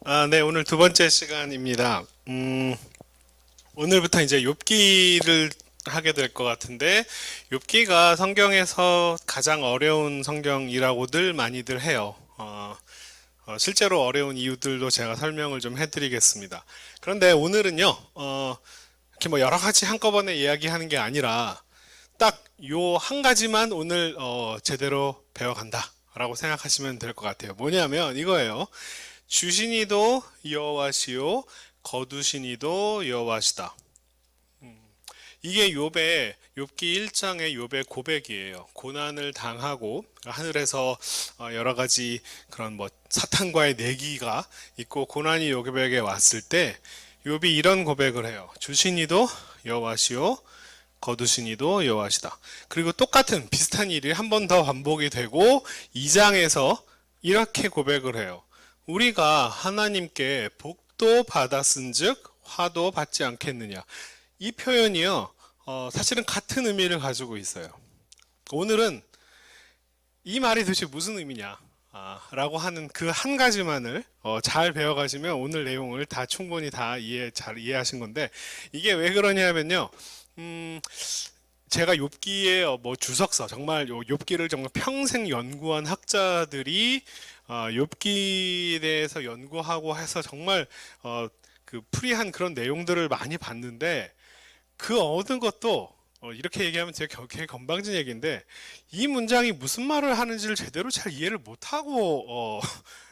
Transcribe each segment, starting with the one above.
네, 오늘 두 번째 시간입니다. 오늘부터 이제 욥기를 하게 될 것 같은데, 욥기가 성경에서 가장 어려운 성경이라고들 많이들 해요. 실제로 어려운 이유들도 제가 설명을 좀 해드리겠습니다. 그런데 오늘은요, 이렇게 뭐 여러 가지 한꺼번에 이야기하는 게 아니라, 딱 요 한 가지만 오늘 제대로 배워간다 라고 생각하시면 될 것 같아요. 뭐냐면 이거예요. 주시니도 여호와시요 거두시니도 여호와시다. 이게 욥기 1장의 욥의 고백이에요. 고난을 당하고 하늘에서 여러 가지 그런 뭐 사탄과의 내기가 있고 고난이 욥에게 왔을 때 욥이 이런 고백을 해요. 주시니도 여호와시요 거두시니도 여호와시다. 그리고 똑같은 비슷한 일이 한 번 더 반복이 되고 2장에서 이렇게 고백을 해요. 우리가 하나님께 복도 받았은즉 화도 받지 않겠느냐. 이 표현이요, 사실은 같은 의미를 가지고 있어요. 오늘은 이 말이 도대체 무슨 의미냐, 라고 하는 그 한 가지만을 잘 배워가시면 오늘 내용을 다 충분히 잘 이해하신 건데, 이게 왜 그러냐면요, 제가 욥기의 뭐 주석서 정말 욥기를 정말 평생 연구한 학자들이 욥기에 대해서 연구하고 해서 정말 그 풀이한 그런 내용들을 많이 봤는데 그 얻은 것도 이렇게 얘기하면 제가 되게 건방진 얘기인데 이 문장이 무슨 말을 하는지를 제대로 잘 이해를 못하고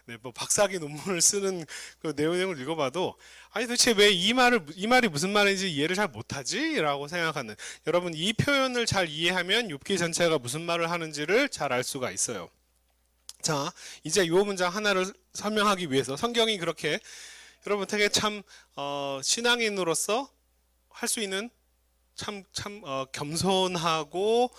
네, 뭐 박사학위 논문을 쓰는 그 내용을 읽어봐도 아니 도대체 왜 이 말이 무슨 말인지 이해를 잘 못하지? 라고 생각하는 여러분 이 표현을 잘 이해하면 욥기 전체가 무슨 말을 하는지를 잘 알 수가 있어요. 자, 이제 이 문장 하나를 설명하기 위해서 성경이 그렇게 여러분 되게 참 신앙인으로서 할 수 있는 참 겸손하고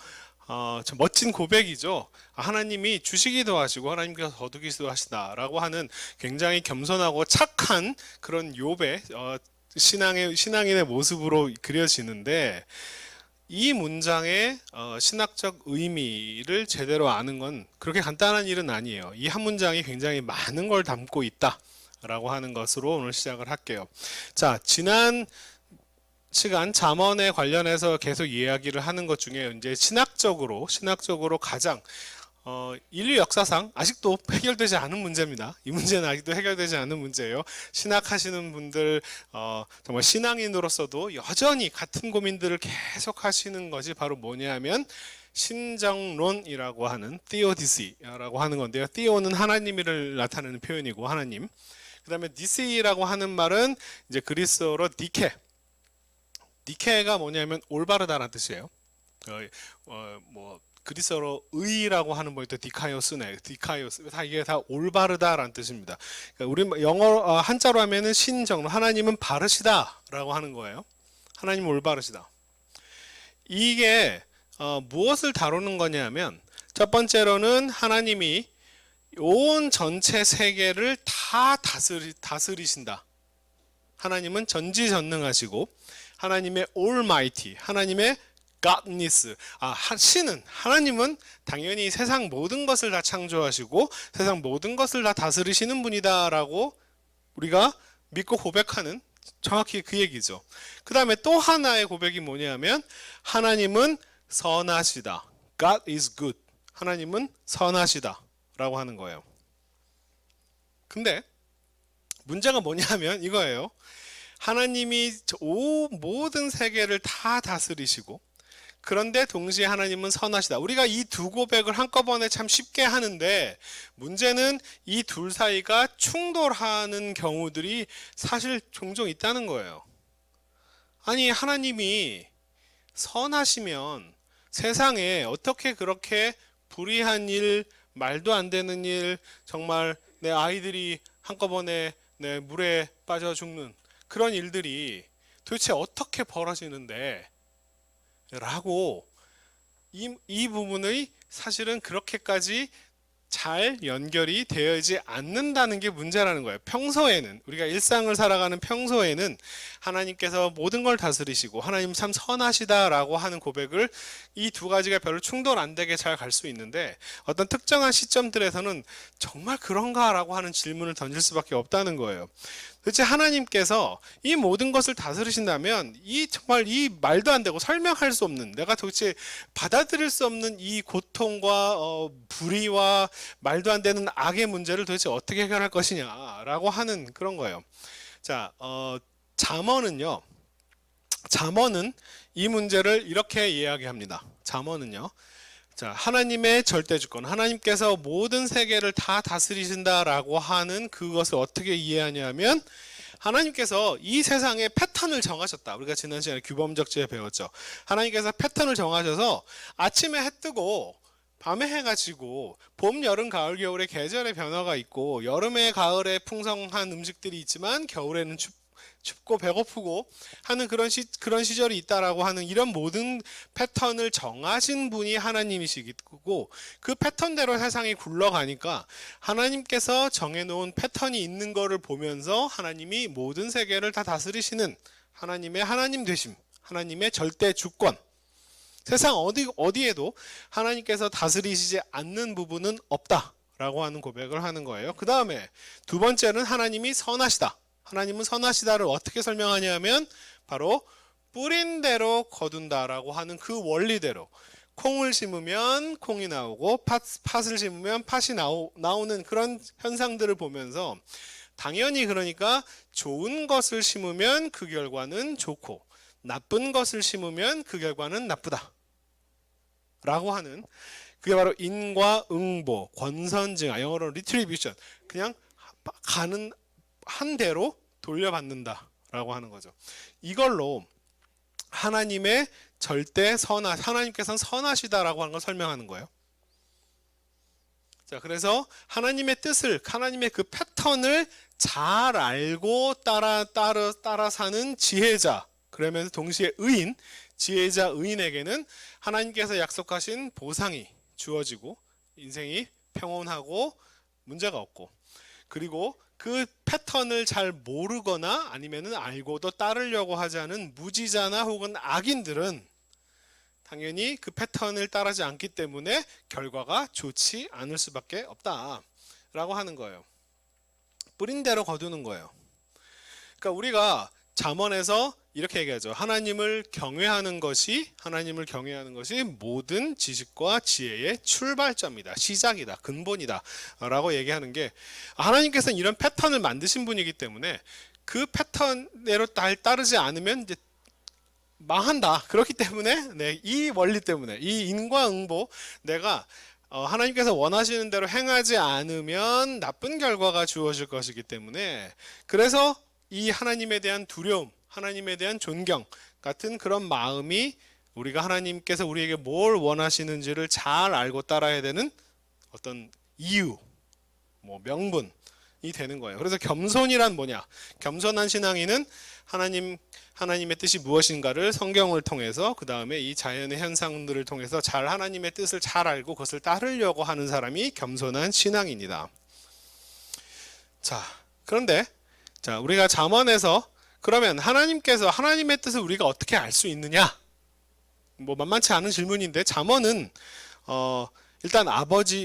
참 멋진 고백이죠. 하나님이 주시기도 하시고 하나님께서 거두기도 하시다라고 하는 굉장히 겸손하고 착한 그런 욥의 신앙인의 모습으로 그려지는데 이 문장의 신학적 의미를 제대로 아는 건 그렇게 간단한 일은 아니에요. 이 한 문장이 굉장히 많은 걸 담고 있다라고 하는 것으로 오늘 시작을 할게요. 자, 지난 시간 잠언에 관련해서 계속 이야기를 하는 것 중에 이제 신학적으로 가장 인류 역사상 아직도 해결되지 않은 문제입니다. 이 문제는 아직도 해결되지 않은 문제예요. 신학하시는 분들 정말 신앙인으로서도 여전히 같은 고민들을 계속 하시는 것이 바로 뭐냐면 신정론이라고 하는 theodicy라고 하는 건데요. theo는 하나님을 나타내는 표현이고 하나님. 그다음에 디시라고 하는 말은 이제 그리스어로 니케가 뭐냐면 올바르다라는 뜻이에요. 뭐 그리스어로 의라고 하는 뭐또 디카이오스네. 디카이오스 다 이게 다 올바르다라는 뜻입니다. 그러니까 우리 영어 한자로 하면은 신정 하나님은 바르시다라고 하는 거예요. 하나님은 올바르시다. 이게 무엇을 다루는 거냐면 첫 번째로는 하나님이 온 전체 세계를 다 다스리신다. 하나님은 전지전능하시고 하나님의 Almighty, 하나님의 Godness, 신은 하나님은 당연히 세상 모든 것을 다 창조하시고 세상 모든 것을 다 다스리시는 분이다라고 우리가 믿고 고백하는 정확히 그 얘기죠. 그 다음에 또 하나의 고백이 뭐냐면 하나님은 선하시다. God is good. 하나님은 선하시다 라고 하는 거예요. 근데 문제가 뭐냐면 이거예요. 하나님이 모든 세계를 다 다스리시고 그런데 동시에 하나님은 선하시다. 우리가 이 두 고백을 한꺼번에 참 쉽게 하는데 문제는 이 둘 사이가 충돌하는 경우들이 사실 종종 있다는 거예요. 아니 하나님이 선하시면 세상에 어떻게 그렇게 불의한 일, 말도 안 되는 일, 정말 내 아이들이 한꺼번에 내 물에 빠져 죽는 그런 일들이 도대체 어떻게 벌어지는데 라고 이 부분의 사실은 그렇게까지 잘 연결이 되어지 않는다는 게 문제라는 거예요. 평소에는, 우리가 일상을 살아가는 평소에는 하나님께서 모든 걸 다스리시고 하나님 참 선하시다라고 하는 고백을, 이 두 가지가 별로 충돌 안 되게 잘 갈 수 있는데, 어떤 특정한 시점들에서는 정말 그런가라고 하는 질문을 던질 수밖에 없다는 거예요. 도대체 하나님께서 이 모든 것을 다스리신다면 이 정말 이 말도 안 되고 설명할 수 없는, 내가 도대체 받아들일 수 없는 이 고통과 불의와 말도 안 되는 악의 문제를 도대체 어떻게 해결할 것이냐라고 하는 그런 거예요. 자, 잠언은요. 잠언은 이 문제를 이렇게 이야기합니다. 잠언은요. 자, 하나님의 절대 주권, 하나님께서 모든 세계를 다 다스리신다라고 하는 그것을 어떻게 이해하냐면, 하나님께서 이 세상의 패턴을 정하셨다. 우리가 지난 시간에 규범적지에 배웠죠. 하나님께서 패턴을 정하셔서 아침에 해 뜨고 밤에 해가 지고, 봄, 여름, 가을, 겨울에 계절의 변화가 있고, 여름에 가을에 풍성한 음식들이 있지만 겨울에는 춥고 배고프고 하는 그런 시절이 있다라고 하는 이런 모든 패턴을 정하신 분이 하나님이시고, 그 패턴대로 세상이 굴러가니까 하나님께서 정해놓은 패턴이 있는 거를 보면서 하나님이 모든 세계를 다 다스리시는 하나님의 하나님 되심, 하나님의 절대 주권, 세상 어디에도 하나님께서 다스리시지 않는 부분은 없다라고 하는 고백을 하는 거예요. 그 다음에 두 번째는 하나님이 선하시다. 하나님은 선하시다를 어떻게 설명하냐면 바로 뿌린 대로 거둔다라고 하는 그 원리대로, 콩을 심으면 콩이 나오고 팥을 심으면 팥이 나오는 그런 현상들을 보면서, 당연히 그러니까 좋은 것을 심으면 그 결과는 좋고 나쁜 것을 심으면 그 결과는 나쁘다 라고 하는, 그게 바로 인과응보, 권선징악, 영어로 retribution, 그냥 가는 한 대로 돌려받는다 라고 하는 거죠. 이걸로 하나님의 절대 하나님께서는 선하시다라고 하는 걸 설명하는 거예요. 자, 그래서 하나님의 뜻을, 하나님의 그 패턴을 잘 알고 따라 사는 지혜자, 그러면서 동시에 의인, 지혜자 의인에게는 하나님께서 약속하신 보상이 주어지고 인생이 평온하고 문제가 없고, 그리고 그 패턴을 잘 모르거나 아니면은 알고도 따르려고 하지 않은 무지자나 혹은 악인들은 당연히 그 패턴을 따르지 않기 때문에 결과가 좋지 않을 수밖에 없다라고 하는 거예요. 뿌린 대로 거두는 거예요. 그러니까 우리가 잠언에서 이렇게 얘기하죠. 하나님을 경외하는 것이 모든 지식과 지혜의 출발점이다, 시작이다, 근본이다 라고 얘기하는 게, 하나님께서는 이런 패턴을 만드신 분이기 때문에 그 패턴대로 따르지 않으면 이제 망한다. 그렇기 때문에 이 원리 때문에, 이 인과응보, 내가 하나님께서 원하시는 대로 행하지 않으면 나쁜 결과가 주어질 것이기 때문에, 그래서 이 하나님에 대한 두려움, 하나님에 대한 존경 같은 그런 마음이, 우리가 하나님께서 우리에게 뭘 원하시는지를 잘 알고 따라야 되는 어떤 이유, 명분이 되는 거예요. 그래서 겸손이란 뭐냐? 겸손한 신앙인은 하나님의 뜻이 무엇인가를 성경을 통해서, 그 다음에 이 자연의 현상들을 통해서 잘 하나님의 뜻을 잘 알고 그것을 따르려고 하는 사람이 겸손한 신앙입니다. 자, 그런데 우리가 잠언에서 그러면 하나님께서 하나님의 뜻을 우리가 어떻게 알 수 있느냐? 만만치 않은 질문인데, 잠언은 일단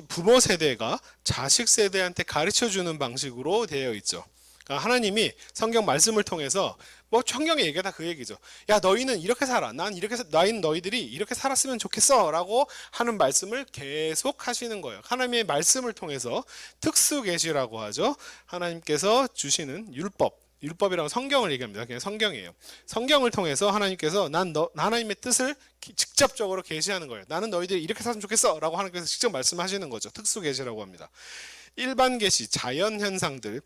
부모 세대가 자식 세대한테 가르쳐 주는 방식으로 되어 있죠. 그러니까 하나님이 성경 말씀을 통해서, 성경의 얘기가 다 그 얘기죠. 야, 너희는 이렇게 살아. 너희들이 이렇게 살았으면 좋겠어 라고 하는 말씀을 계속 하시는 거예요. 하나님의 말씀을 통해서, 특수 계시라고 하죠. 하나님께서 주시는 율법이라고 성경을 얘기합니다. 그냥 성경이에요. 성경을 통해서 하나님께서 하나님의 뜻을 직접적으로 계시하는 거예요. 나는 너희들이 이렇게 살았으면 좋겠어 라고 하나님께서 직접 말씀하시는 거죠. 특수 계시라고 합니다. 일반 계시, 자연 현상들,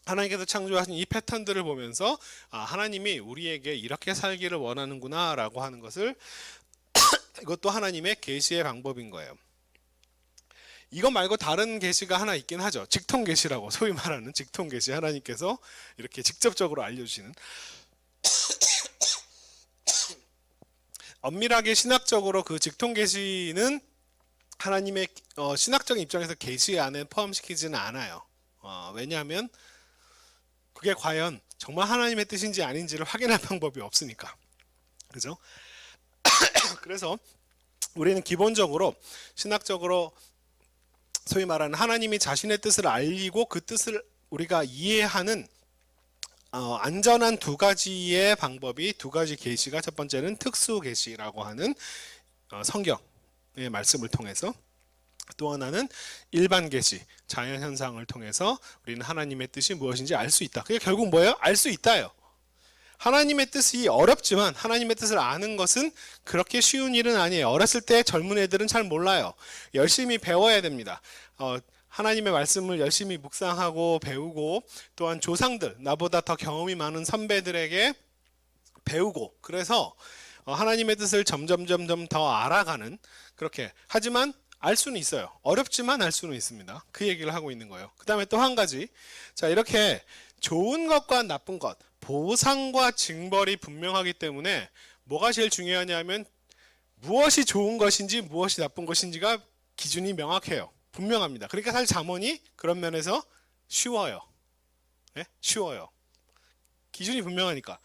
하나님께서 창조하신 이 패턴들을 보면서 하나님이 우리에게 이렇게 살기를 원하는구나 라고 하는 것을 이것도 하나님의 계시의 방법인 거예요. 이거 말고 다른 계시가 하나 있긴 하죠. 직통 계시라고, 소위 말하는 직통 계시, 하나님께서 이렇게 직접적으로 알려주시는. 엄밀하게 신학적으로 그 직통 계시는 하나님의 신학적인 입장에서 계시 안에 포함시키지는 않아요. 왜냐하면 그게 과연 정말 하나님의 뜻인지 아닌지를 확인할 방법이 없으니까. 그죠? 그래서 우리는 기본적으로 신학적으로 소위 말하는 하나님이 자신의 뜻을 알리고 그 뜻을 우리가 이해하는 안전한 두 가지의 방법이, 두 가지 계시가, 첫 번째는 특수 계시라고 하는 성경의 말씀을 통해서, 또 하나는 일반 계시, 자연 현상을 통해서 우리는 하나님의 뜻이 무엇인지 알 수 있다. 그게 결국 뭐예요? 알 수 있다예요. 하나님의 뜻이 어렵지만 하나님의 뜻을 아는 것은 그렇게 쉬운 일은 아니에요. 어렸을 때 젊은 애들은 잘 몰라요. 열심히 배워야 됩니다. 하나님의 말씀을 열심히 묵상하고 배우고, 또한 조상들, 나보다 더 경험이 많은 선배들에게 배우고, 그래서 하나님의 뜻을 점점 더 알아가는, 그렇게. 하지만 알 수는 있어요. 어렵지만 알 수는 있습니다. 그 얘기를 하고 있는 거예요. 그 다음에 또 한 가지. 자, 이렇게 좋은 것과 나쁜 것, 보상과 징벌이 분명하기 때문에 뭐가 제일 중요하냐면 무엇이 좋은 것인지 무엇이 나쁜 것인지가 기준이 명확해요. 분명합니다. 그러니까 사실 잠언이 그런 면에서 쉬워요. 네? 쉬워요. 기준이 분명하니까.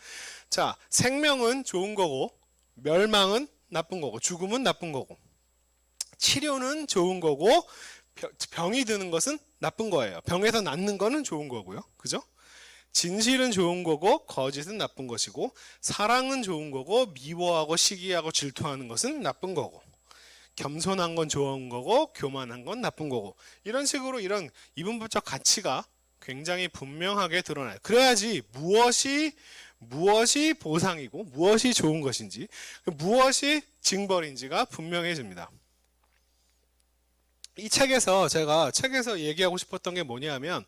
자, 생명은 좋은 거고, 멸망은 나쁜 거고, 죽음은 나쁜 거고, 치료는 좋은 거고, 병이 드는 것은 나쁜 거예요. 병에서 낫는 거는 좋은 거고요. 그죠? 진실은 좋은 거고 거짓은 나쁜 것이고, 사랑은 좋은 거고 미워하고 시기하고 질투하는 것은 나쁜 거고, 겸손한 건 좋은 거고 교만한 건 나쁜 거고, 이런 식으로 이런 이분법적 가치가 굉장히 분명하게 드러나요. 그래야지 무엇이 보상이고 무엇이 좋은 것인지, 무엇이 징벌인지가 분명해집니다. 이 책에서 얘기하고 싶었던 게 뭐냐면,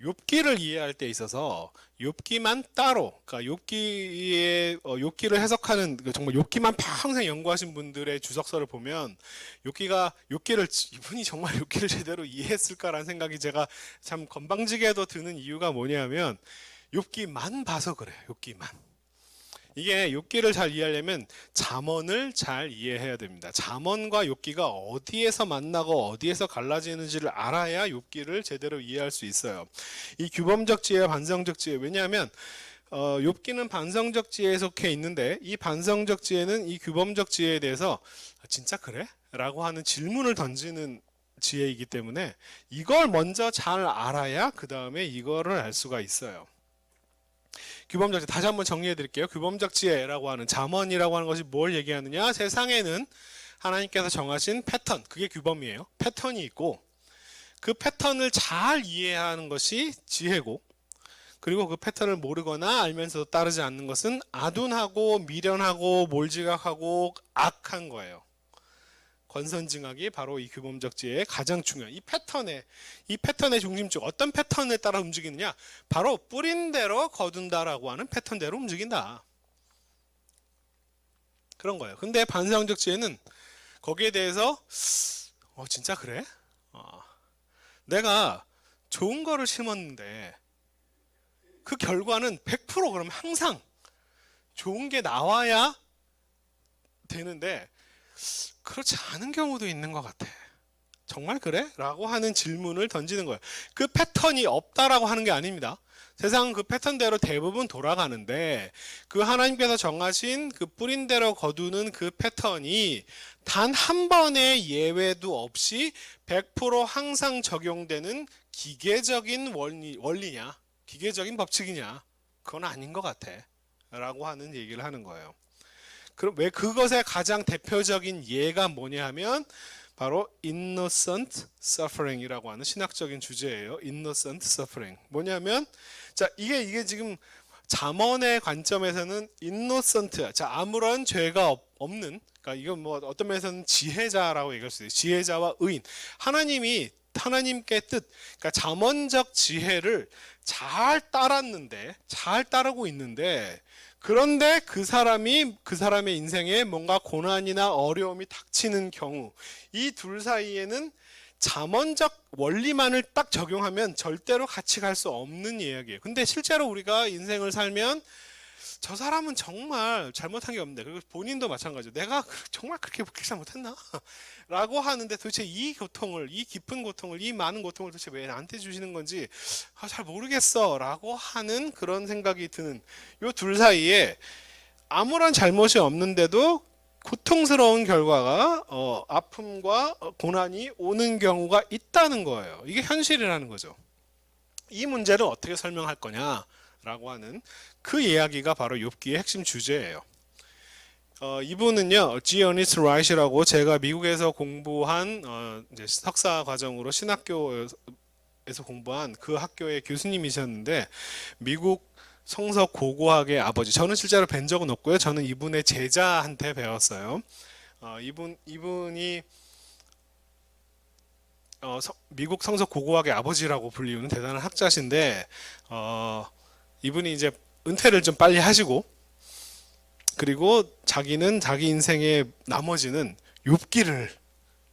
욥기를 이해할 때 있어서 욥기만 따로, 그러니까 욥기를 해석하는, 정말 욥기만 평생 연구하신 분들의 주석서를 보면 이분이 정말 욥기를 제대로 이해했을까라는 생각이 제가 참 건방지게도 드는 이유가 뭐냐면, 욥기만 봐서 그래요. 욥기만. 이게 욥기를 잘 이해하려면 잠언을 잘 이해해야 됩니다. 잠언과 욥기가 어디에서 만나고 어디에서 갈라지는지를 알아야 욥기를 제대로 이해할 수 있어요. 이 규범적 지혜와 반성적 지혜, 왜냐하면 욥기는 반성적 지혜에 속해 있는데, 이 반성적 지혜는 이 규범적 지혜에 대해서 진짜 그래? 라고 하는 질문을 던지는 지혜이기 때문에 이걸 먼저 잘 알아야 그 다음에 이거를 알 수가 있어요. 규범적 지혜, 다시 한번 정리해 드릴게요. 규범적 지혜라고 하는, 잠언이라고 하는 것이 뭘 얘기하느냐? 세상에는 하나님께서 정하신 패턴, 그게 규범이에요. 패턴이 있고, 그 패턴을 잘 이해하는 것이 지혜고, 그리고 그 패턴을 모르거나 알면서도 따르지 않는 것은 아둔하고 미련하고 몰지각하고 악한 거예요. 권선징악이 바로 이 규범적 지혜의 가장 중요한, 이 패턴의 중심축, 어떤 패턴에 따라 움직이느냐? 바로 뿌린 대로 거둔다라고 하는 패턴대로 움직인다. 그런 거예요. 근데 반성적 지혜는 거기에 대해서 진짜 그래? 내가 좋은 거를 심었는데 그 결과는 100% 그러면 항상 좋은 게 나와야 되는데 그렇지 않은 경우도 있는 것 같아. 정말 그래? 라고 하는 질문을 던지는 거예요. 그 패턴이 없다라고 하는 게 아닙니다. 세상은 그 패턴대로 대부분 돌아가는데, 그 하나님께서 정하신 그 뿌린 대로 거두는 그 패턴이 단 한 번의 예외도 없이 100% 항상 적용되는 기계적인 원리냐, 기계적인 법칙이냐, 그건 아닌 것 같아 라고 하는 얘기를 하는 거예요. 그럼 왜 그것의 가장 대표적인 예가 뭐냐 하면 바로 innocent suffering이라고 하는 신학적인 주제예요. innocent suffering. 뭐냐면, 자, 이게 지금 잠언의 관점에서는 innocent, 자, 아무런 죄가 없는, 그러니까 이건 뭐 어떤 면에서는 지혜자라고 얘기할 수 있어요. 지혜자와 의인. 하나님께 뜻, 그러니까 잠언적 지혜를 잘 따르고 있는데, 그런데 그 사람의 인생에 뭔가 고난이나 어려움이 닥치는 경우, 이 둘 사이에는 잠언적 원리만을 딱 적용하면 절대로 같이 갈 수 없는 이야기예요. 근데 실제로 우리가 인생을 살면 저 사람은 정말 잘못한 게 없는데, 그리고 본인도 마찬가지로 내가 정말 그렇게 잘못했나? 라고 하는데 도대체 이 고통을, 이 깊은 고통을, 이 많은 고통을 도대체 왜 나한테 주시는 건지 잘 모르겠어 라고 하는 그런 생각이 드는 요 둘 사이에 아무런 잘못이 없는데도 고통스러운 결과가 아픔과 고난이 오는 경우가 있다는 거예요. 이게 현실이라는 거죠. 이 문제를 어떻게 설명할 거냐라고 하는 그 이야기가 바로 욥기의 핵심 주제예요. 이분은요, 지어니스 라이트라고 제가 미국에서 공부한 이제 석사 과정으로 신학교에서 공부한 그 학교의 교수님이셨는데, 미국 성서 고고학의 아버지. 저는 실제로 뵌 적은 없고요. 저는 이분의 제자한테 배웠어요. 이분이 미국 성서 고고학의 아버지라고 불리우는 대단한 학자신데, 이분이 이제 은퇴를 좀 빨리 하시고, 그리고 자기는 자기 인생의 나머지는 욥기를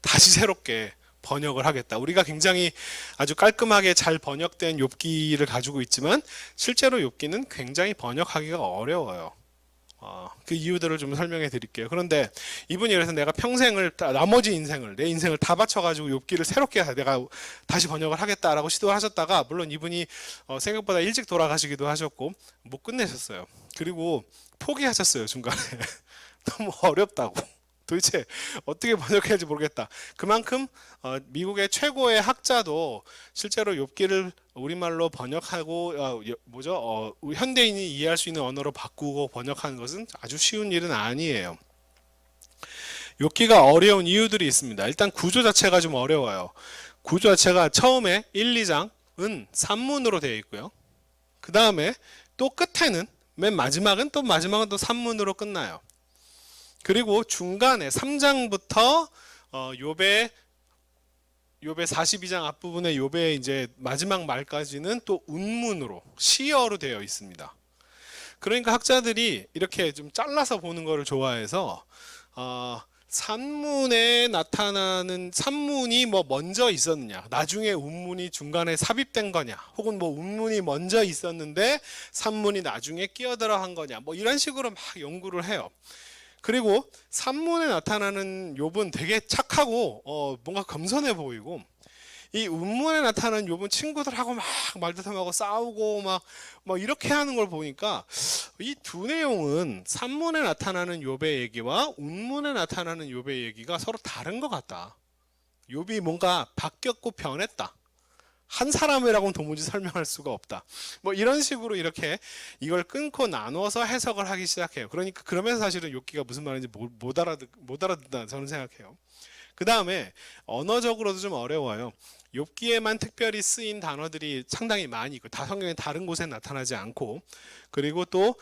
다시 새롭게 번역을 하겠다. 우리가 굉장히 아주 깔끔하게 잘 번역된 욥기를 가지고 있지만 실제로 욥기는 굉장히 번역하기가 어려워요. 그 이유들을 좀 설명해 드릴게요. 그런데 이분이 그래서 내가 평생을, 나머지 인생을, 내 인생을 다 바쳐가지고 욥기를 새롭게 내가 다시 번역을 하겠다라고 시도를 하셨다가, 물론 이분이 생각보다 일찍 돌아가시기도 하셨고 못 끝내셨어요. 그리고 포기하셨어요, 중간에. 너무 어렵다고. 도대체 어떻게 번역해야 할지 모르겠다. 그만큼 미국의 최고의 학자도 실제로 욥기를 우리말로 번역하고 현대인이 이해할 수 있는 언어로 바꾸고 번역하는 것은 아주 쉬운 일은 아니에요. 욥기가 어려운 이유들이 있습니다. 일단 구조 자체가 좀 어려워요. 구조 자체가 처음에 1, 2장은 산문으로 되어 있고요. 그 다음에 또 끝에는, 맨 마지막은 또 산문으로 끝나요. 그리고 중간에 3장부터 욥의 42장 앞부분의 욥의 이제 마지막 말까지는 또 운문으로, 시어로 되어 있습니다. 그러니까 학자들이 이렇게 좀 잘라서 보는 것을 좋아해서 산문에 나타나는 산문이 뭐 먼저 있었느냐, 나중에 운문이 중간에 삽입된 거냐, 혹은 뭐 운문이 먼저 있었는데 산문이 나중에 끼어들어 한 거냐, 뭐 이런 식으로 막 연구를 해요. 그리고 산문에 나타나는 욥은 되게 착하고 뭔가 겸손해 보이고, 이 운문에 나타나는 욥은 친구들하고 막 말다툼하고 싸우고 막 이렇게 하는 걸 보니까 이 두 내용은 산문에 나타나는 욥의 얘기와 운문에 나타나는 욥의 얘기가 서로 다른 것 같다. 욥이 뭔가 바뀌었고 변했다. 한 사람이라고는 도무지 설명할 수가 없다. 뭐 이런 식으로 이렇게 이걸 끊고 나눠서 해석을 하기 시작해요. 그러니까 그러면서 사실은 욥기가 무슨 말인지 못 알아듣는다 저는 생각해요. 그 다음에 언어적으로도 좀 어려워요. 욥기에만 특별히 쓰인 단어들이 상당히 많이 있고, 다 성경의 다른 곳에 나타나지 않고, 그리고 또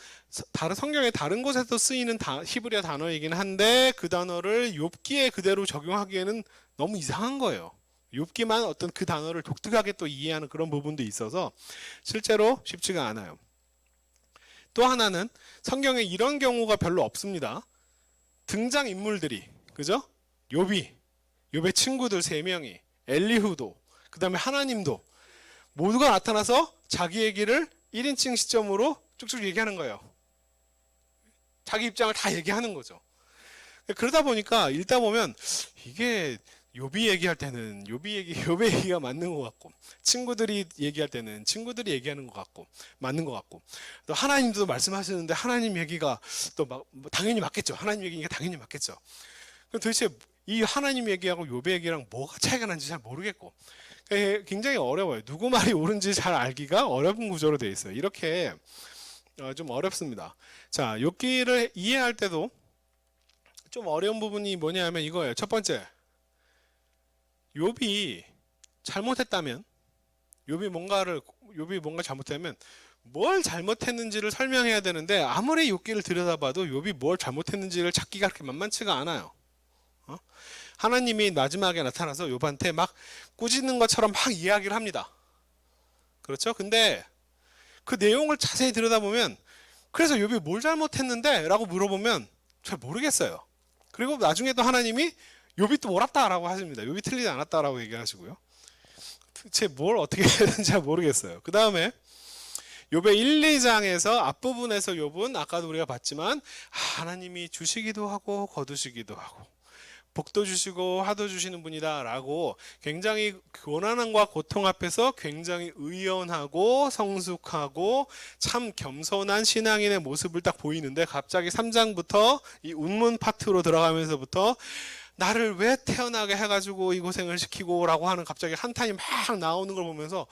다른 성경의 다른 곳에서 쓰이는 히브리어 단어이긴 한데 그 단어를 욥기에 그대로 적용하기에는 너무 이상한 거예요. 욥기만 어떤 그 단어를 독특하게 또 이해하는 그런 부분도 있어서 실제로 쉽지가 않아요. 또 하나는 성경에 이런 경우가 별로 없습니다. 등장 인물들이, 그죠? 욥의 친구들 3명이, 엘리후도, 그 다음에 하나님도 모두가 나타나서 자기 얘기를 1인칭 시점으로 쭉쭉 얘기하는 거예요. 자기 입장을 다 얘기하는 거죠. 그러다 보니까 읽다 보면 이게 욥이 얘기할 때는 욥의 얘기가 맞는 것 같고, 친구들이 얘기할 때는 친구들이 얘기하는 것 같고 맞는 것 같고, 또 하나님도 말씀하시는데 하나님 얘기가 또 당연히 맞겠죠. 하나님 얘기니까 당연히 맞겠죠. 그럼 도대체 이 하나님 얘기하고 욥의 얘기랑 뭐가 차이가 나는지 잘 모르겠고, 굉장히 어려워요. 누구 말이 옳은지 잘 알기가 어려운 구조로 되어 있어요. 이렇게 좀 어렵습니다. 자, 욥기를 이해할 때도 좀 어려운 부분이 뭐냐면 이거예요. 첫 번째, 욥이 잘못했다면, 욥이 뭔가 잘못하면 뭘 잘못했는지를 설명해야 되는데, 아무리 욥기를 들여다봐도 욥이 뭘 잘못했는지를 찾기가 그렇게 만만치가 않아요. 하나님이 마지막에 나타나서 욥한테 막 꾸짖는 것처럼 막 이야기를 합니다. 그렇죠? 근데 그 내용을 자세히 들여다보면, 그래서 욥이 뭘 잘못했는데? 라고 물어보면 잘 모르겠어요. 그리고 나중에 또 하나님이 욥이 또 옳았다라고 하십니다. 욥이 틀리지 않았다라고 얘기하시고요. 대체 뭘 어떻게 해야 되는지 잘 모르겠어요. 그 다음에 욥의 1, 2장에서 앞부분에서 욥은 아까도 우리가 봤지만 하나님이 주시기도 하고 거두시기도 하고 복도 주시고 화도 주시는 분이다 라고 굉장히 고난과 고통 앞에서 굉장히 의연하고 성숙하고 참 겸손한 신앙인의 모습을 딱 보이는데, 갑자기 3장부터 이 운문 파트로 들어가면서부터 나를 왜 태어나게 해가지고 이 고생을 시키고 라고 하는 갑자기 한탄이 막 나오는 걸 보면서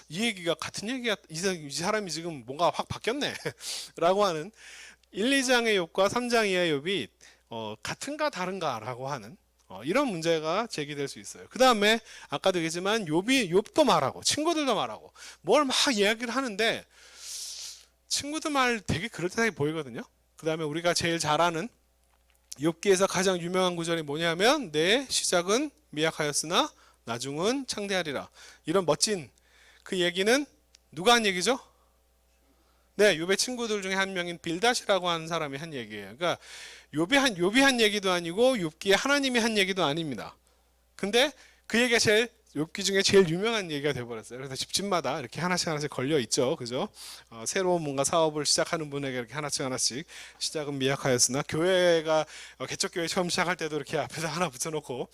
이 얘기가 같은 얘기야, 이 사람이 지금 뭔가 확 바뀌었네 라고 하는 1, 2장의 욥과 3장 이하의 욥이 같은가 다른가 라고 하는 이런 문제가 제기될 수 있어요. 그 다음에 아까도 얘기했지만 욥도 말하고 친구들도 말하고 뭘 막 이야기를 하는데 친구들 말 되게 그럴듯하게 보이거든요. 그 다음에 우리가 제일 잘 아는 욥기에서 가장 유명한 구절이 뭐냐면 내 시작은 미약하였으나 나중은 창대하리라. 이런 멋진 그 얘기는 누가 한 얘기죠? 네, 욥의 친구들 중에 한 명인 빌닷이라고 하는 사람이 한 얘기예요. 그러니까 욥이 한 얘기도 아니고 욥기에 하나님이 한 얘기도 아닙니다. 근데 그 얘기가 제일 욥기 중에 제일 유명한 얘기가 되어버렸어요. 그래서 집집마다 이렇게 하나씩 걸려 있죠, 그죠? 새로운 뭔가 사업을 시작하는 분에게 이렇게 하나씩 시작은 미약하였으나, 교회가 개척교회 처음 시작할 때도 이렇게 앞에다 하나 붙여놓고,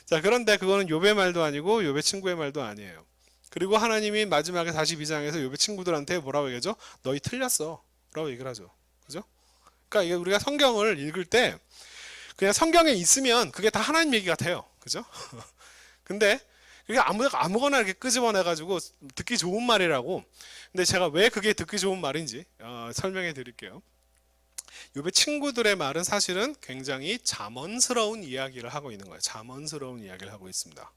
자, 그런데 그거는 욥의 말도 아니고 욥의 친구의 말도 아니에요. 그리고 하나님이 마지막에 42장에서 욥의 친구들한테 뭐라고 얘기하죠? 너희 틀렸어 라고 얘기를 하죠, 그죠? 그러니까 이게 우리가 성경을 읽을 때 그냥 성경에 있으면 그게 다 하나님 얘기 같아요, 그죠? 근데 그게 아무거나 이렇게 끄집어내가지고 듣기 좋은 말이라고. 근데 제가 왜 그게 듣기 좋은 말인지 설명해 드릴게요. 욥의 친구들의 말은 사실은 굉장히 잠언스러운 이야기를 하고 있는 거예요. 잠언스러운 이야기를 하고 있습니다.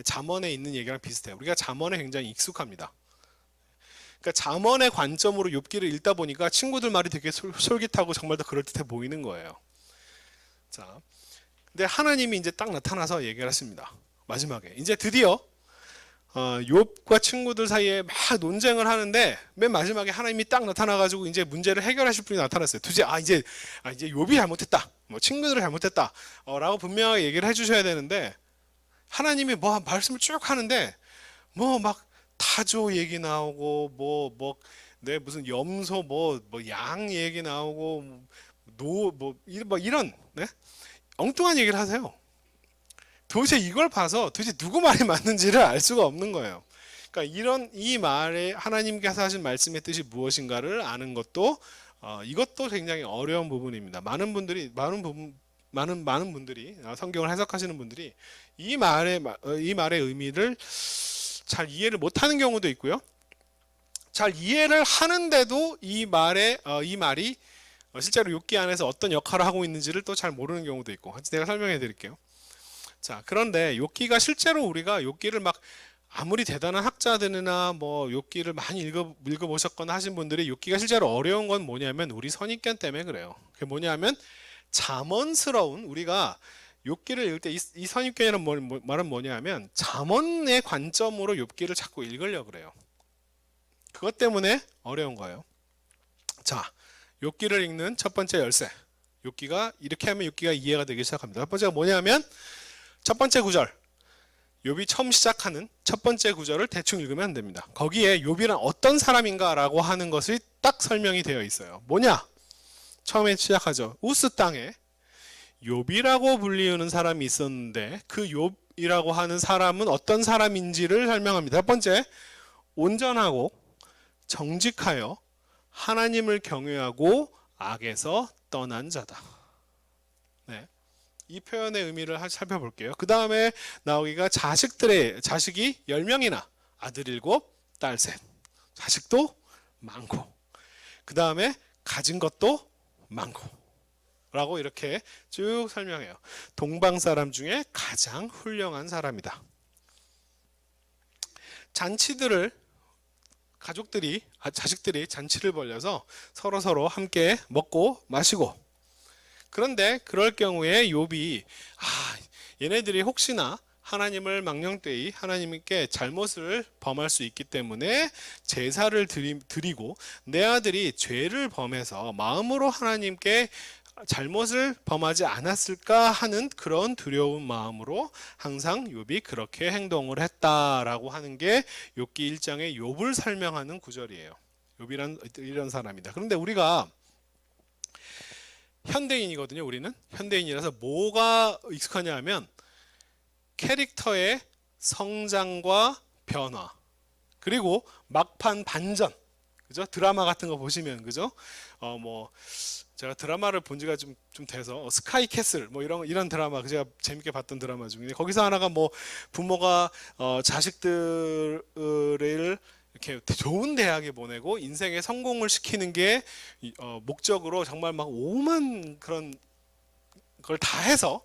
잠언에 있는 얘기랑 비슷해요. 우리가 잠언에 굉장히 익숙합니다. 그러니까 잠언의 관점으로 욥기를 읽다 보니까 친구들 말이 되게 솔깃하고 정말 더 그럴듯해 보이는 거예요. 자, 근데 하나님이 이제 딱 나타나서 얘기를 했습니다. 마지막에 이제 드디어 욥과 친구들 사이에 막 논쟁을 하는데 맨 마지막에 하나님이 딱 나타나가지고 이제 문제를 해결하실 분이 나타났어요. 이제 욥이 잘못했다, 뭐 친구들이 잘못했다, 라고 분명하게 얘기를 해주셔야 되는데, 하나님이 뭐 말씀을 쭉 하는데 뭐 막 타조 얘기 나오고 네, 무슨 염소 양 얘기 나오고 이런 네? 엉뚱한 얘기를 하세요. 도대체 이걸 봐서 도대체 누구 말이 맞는지를 알 수가 없는 거예요. 그러니까 이 말에 하나님께서 하신 말씀의 뜻이 무엇인가를 아는 것도 이것도 굉장히 어려운 부분입니다. 많은 분들이 성경을 해석하시는 분들이 이 말의 의미를 잘 이해를 못하는 경우도 있고요. 잘 이해를 하는데도 이 말이 실제로 욥기 안에서 어떤 역할을 하고 있는지를 또 잘 모르는 경우도 있고. 내가 설명해 드릴게요. 자, 그런데 욥기가 실제로 우리가 욥기를 막 아무리 대단한 학자들이나 뭐 욥기를 많이 읽어보셨거나 하신 분들이 욥기가 실제로 어려운 건 뭐냐면 우리 선입견 때문에 그래요. 그게 뭐냐면 잠언스러운, 우리가 욥기를 읽을 때 이 선입견이라는 말은 뭐냐면 잠언의 관점으로 욥기를 자꾸 읽으려고 그래요. 그것 때문에 어려운 거예요. 자, 욥기를 읽는 첫 번째 열쇠. 이렇게 하면 욥기가 이해가 되기 시작합니다. 첫 번째가 뭐냐면 첫 번째 구절. 욥이 처음 시작하는 첫 번째 구절을 대충 읽으면 안 됩니다. 거기에 욥이란 어떤 사람인가라고 하는 것이 딱 설명이 되어 있어요. 뭐냐? 처음에 시작하죠. 우스 땅에 욥이라고 불리우는 사람이 있었는데 그 욥이라고 하는 사람은 어떤 사람인지를 설명합니다. 첫 번째, 온전하고 정직하여 하나님을 경외하고 악에서 떠난 자다. 네. 이 표현의 의미를 살펴볼게요. 그 다음에 나오기가 자식이 10명이나 아들 7, 딸 3. 자식도 많고, 그 다음에 가진 것도 많고 라고 이렇게 쭉 설명해요. 동방 사람 중에 가장 훌륭한 사람이다. 자식들이 잔치를 벌려서 서로 함께 먹고 마시고, 그런데 그럴 경우에 욥이 얘네들이 혹시나 하나님을 망령되이 하나님께 잘못을 범할 수 있기 때문에 제사를 드리고 내 아들이 죄를 범해서 마음으로 하나님께 잘못을 범하지 않았을까 하는 그런 두려운 마음으로 항상 욥이 그렇게 행동을 했다라고 하는 게 욥기 1장의 욥을 설명하는 구절이에요. 욥이란 이런 사람이다. 그런데 우리가 현대인이거든요. 우리는 현대인이라서 뭐가 익숙하냐 하면 캐릭터의 성장과 변화, 그리고 막판 반전, 그죠? 드라마 같은 거 보시면, 그죠? 뭐 제가 드라마를 본 지가 좀 돼서 스카이 캐슬 뭐 이런 드라마 제가 재밌게 봤던 드라마 중에 거기서 하나가 뭐 부모가 자식들을 이렇게 좋은 대학에 보내고 인생에 성공을 시키는 게 목적으로 정말 막 오만 그런 걸 다 해서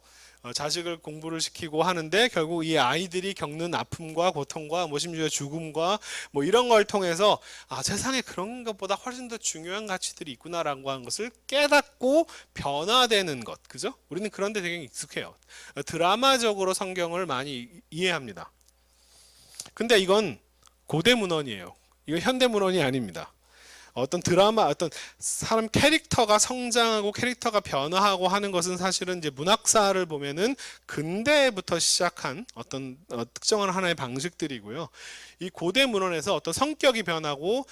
자식을 공부를 시키고 하는데 결국 이 아이들이 겪는 아픔과 고통과 뭐 심지어 죽음과 뭐 이런 걸 통해서 세상에 그런 것보다 훨씬 더 중요한 가치들이 있구나라고 하는 것을 깨닫고 변화되는 것, 그죠? 우리는 그런 데 되게 익숙해요. 드라마적으로 성경을 많이 이해합니다. 근데 이건 고대 문헌이에요. 이건 현대 문헌이 아닙니다. 어떤 드라마, 어떤 사람 캐릭터가 성장하고 캐릭터가 변화하고 하는 것은 사실은 이제 문학사를 보면은 근대부터 시작한 어떤 특정한 하나의 방식들이고요. 이 고대 문헌에서 어떤 성격이 변하고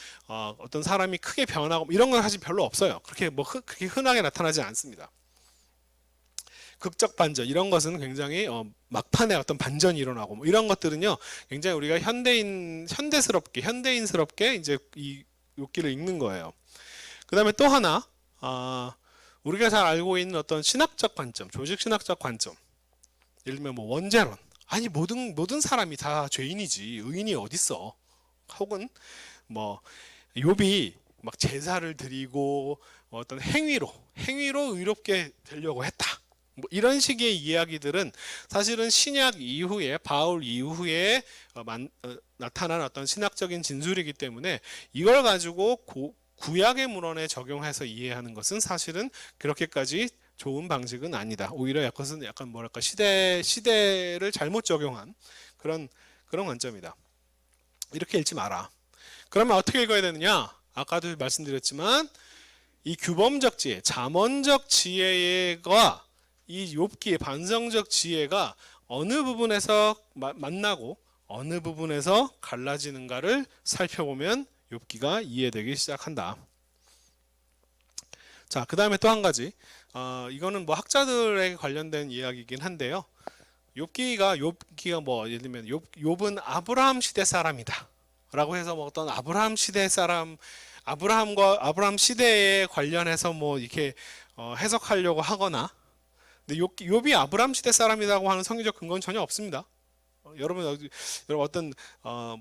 어떤 사람이 크게 변하고 이런 건 사실 별로 없어요. 그렇게 그렇게 흔하게 나타나지 않습니다. 극적 반전 이런 것은 굉장히 막판에 어떤 반전이 일어나고 뭐 이런 것들은요 굉장히 우리가 현대인스럽게 이제 이 욥기를 읽는 거예요. 그 다음에 또 하나 우리가 잘 알고 있는 어떤 신학적 관점, 조직 신학적 관점, 예를 들면 뭐 원죄론, 아니 모든 사람이 다 죄인이지 의인이 어딨어, 혹은 뭐 욥이 막 제사를 드리고 어떤 행위로 의롭게 되려고 했다, 뭐 이런 식의 이야기들은 사실은 신약 이후에 바울 이후에 나타난 어떤 신학적인 진술이기 때문에 이걸 가지고 구약의 문헌에 적용해서 이해하는 것은 사실은 그렇게까지 좋은 방식은 아니다. 오히려 약간 뭐랄까 시대를 잘못 적용한 그런 관점이다. 이렇게 읽지 마라. 그러면 어떻게 읽어야 되느냐? 아까도 말씀드렸지만 이 규범적 지혜, 잠언적 지혜가 이 욥기의 반성적 지혜가 어느 부분에서 만나고 어느 부분에서 갈라지는가를 살펴보면 욥기가 이해되기 시작한다. 자, 그 다음에 또 한 가지, 이거는 뭐 학자들에게 관련된 이야기이긴 한데요. 욥기가 뭐 예를 들면 욥은 아브라함 시대 사람이다 라고 해서 뭐 어떤 아브라함 시대에 관련해서 뭐 이렇게 해석하려고 하거나, 근데 욥이 아브라함 시대 사람이라고 하는 성경적 근거는 전혀 없습니다. 여러분 어떤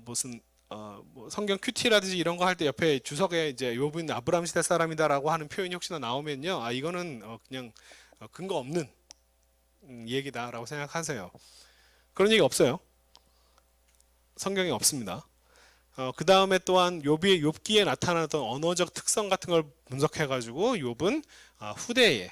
무슨 뭐 성경 큐티라든지 이런 거 할 때 옆에 주석에 이제 욥은 아브라함 시대 사람이다라고 하는 표현이 혹시나 나오면요, 이거는 그냥 근거 없는 얘기다라고 생각하세요. 그런 얘기 없어요. 성경에 없습니다. 그 다음에 또한 욥기에 나타나던 언어적 특성 같은 걸 분석해가지고 욥은 후대에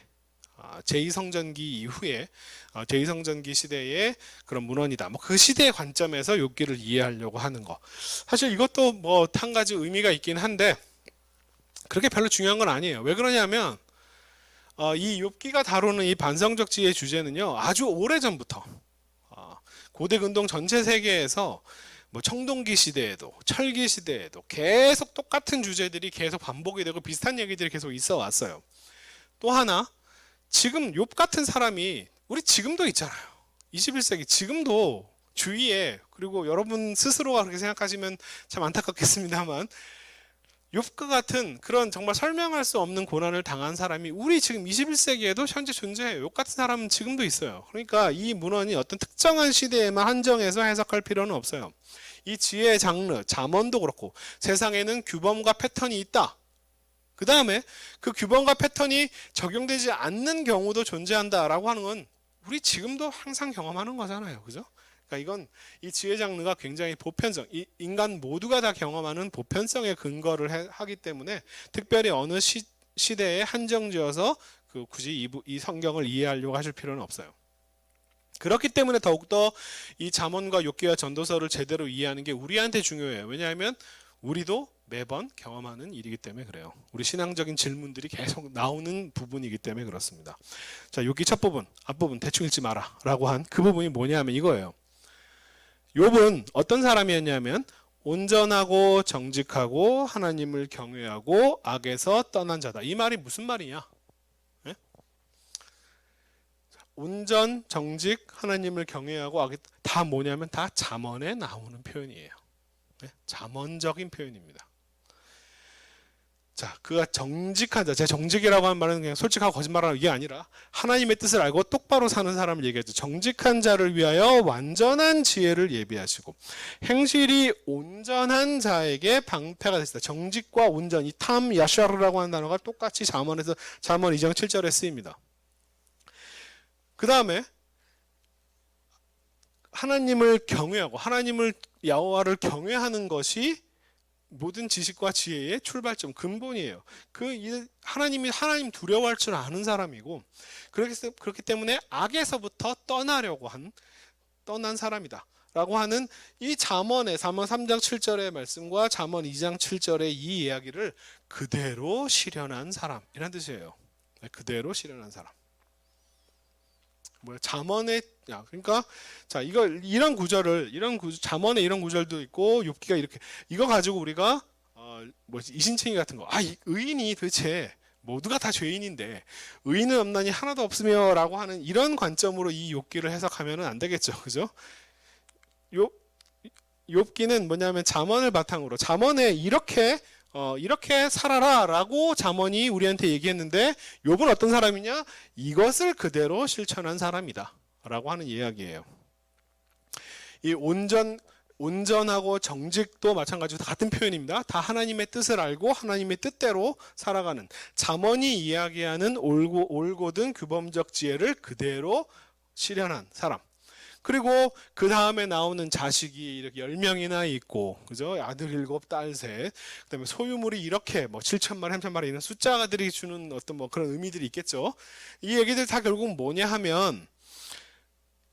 제2성전기 이후에 제2성전기 시대의 그런 문헌이다. 뭐 그 시대의 관점에서 욥기를 이해하려고 하는 거. 사실 이것도 뭐 한 가지 의미가 있긴 한데 그렇게 별로 중요한 건 아니에요. 왜 그러냐면 이 욥기가 다루는 이 반성적 지혜의 주제는요 아주 오래전부터 고대 근동 전체 세계에서 뭐 청동기 시대에도 철기 시대에도 계속 똑같은 주제들이 계속 반복이 되고 비슷한 얘기들이 계속 있어 왔어요. 또 하나, 지금 욥 같은 사람이 우리 지금도 있잖아요. 21세기 지금도 주위에, 그리고 여러분 스스로가 그렇게 생각하시면 참 안타깝겠습니다만 욥과 같은 그런 정말 설명할 수 없는 고난을 당한 사람이 우리 지금 21세기에도 현재 존재해요. 욥 같은 사람은 지금도 있어요. 그러니까 이 문헌이 어떤 특정한 시대에만 한정해서 해석할 필요는 없어요. 이 지혜의 장르, 잠언도 그렇고 세상에는 규범과 패턴이 있다. 그 다음에 그 규범과 패턴이 적용되지 않는 경우도 존재한다라고 하는 건 우리 지금도 항상 경험하는 거잖아요. 그죠? 그러니까 이건 이 지혜 장르가 굉장히 보편성, 인간 모두가 다 경험하는 보편성에 근거를 하기 때문에 특별히 어느 시대에 한정지어서 굳이 이 성경을 이해하려고 하실 필요는 없어요. 그렇기 때문에 더욱더 이 잠언과 욥기와 전도서를 제대로 이해하는 게 우리한테 중요해요. 왜냐하면 우리도 매번 경험하는 일이기 때문에 그래요. 우리 신앙적인 질문들이 계속 나오는 부분이기 때문에 그렇습니다. 자, 욥기 첫 부분, 앞부분 대충 읽지 마라 라고 한 그 부분이 뭐냐면 이거예요. 욥은 어떤 사람이었냐면 온전하고 정직하고 하나님을 경외하고 악에서 떠난 자다. 이 말이 무슨 말이냐? 예? 온전, 정직, 하나님을 경외하고 악에 다 뭐냐면 다 잠언에 나오는 표현이에요. 예? 잠언적인 표현입니다. 자, 그가 정직한 자, 제 정직이라고 하는 말은 그냥 솔직하고 거짓말하는 이게 아니라 하나님의 뜻을 알고 똑바로 사는 사람을 얘기하죠. 정직한 자를 위하여 완전한 지혜를 예비하시고 행실이 온전한 자에게 방패가 됐다. 정직과 온전, 이 탐 야샤르라고 하는 단어가 똑같이 잠언에서 잠언 2장 7절에 쓰입니다. 그 다음에 하나님을 경외하고 하나님을 여호와를 경외하는 것이 모든 지식과 지혜의 출발점, 근본이에요. 하나님 두려워할 줄 아는 사람이고, 그렇기 때문에 악에서부터 떠난 사람이다. 라고 하는 이 잠언 3장 7절의 말씀과 잠언 2장 7절의 이 이야기를 그대로 실현한 사람이라는 뜻이에요. 그대로 실현한 사람. 그러니까 자 이런 구절을 잠언에 이런 구절도 있고 욥기가 이렇게 이거 가지고 우리가 이신칭의 같은 거 의인이 도대체 모두가 다 죄인인데 의인은 없나니 하나도 없으며라고 하는 이런 관점으로 이 욥기를 해석하면은 안 되겠죠, 그죠? 욥기는 뭐냐면 잠언을 바탕으로 잠언에 이렇게 살아라라고 잠언이 우리한테 얘기했는데 욥은 어떤 사람이냐? 이것을 그대로 실천한 사람이다라고 하는 이야기예요. 이 온전하고 정직도 마찬가지로 같은 표현입니다. 다 하나님의 뜻을 알고 하나님의 뜻대로 살아가는 잠언이 이야기하는 올곧은 규범적 지혜를 그대로 실현한 사람. 그리고 그 다음에 나오는 자식이 이렇게 10명이나 있고, 그죠? 아들 7, 딸 3, 그 다음에 소유물이 이렇게 7천만, 3천만 이런 숫자들이 주는 어떤 그런 의미들이 있겠죠. 이 얘기들 다 결국 뭐냐 하면,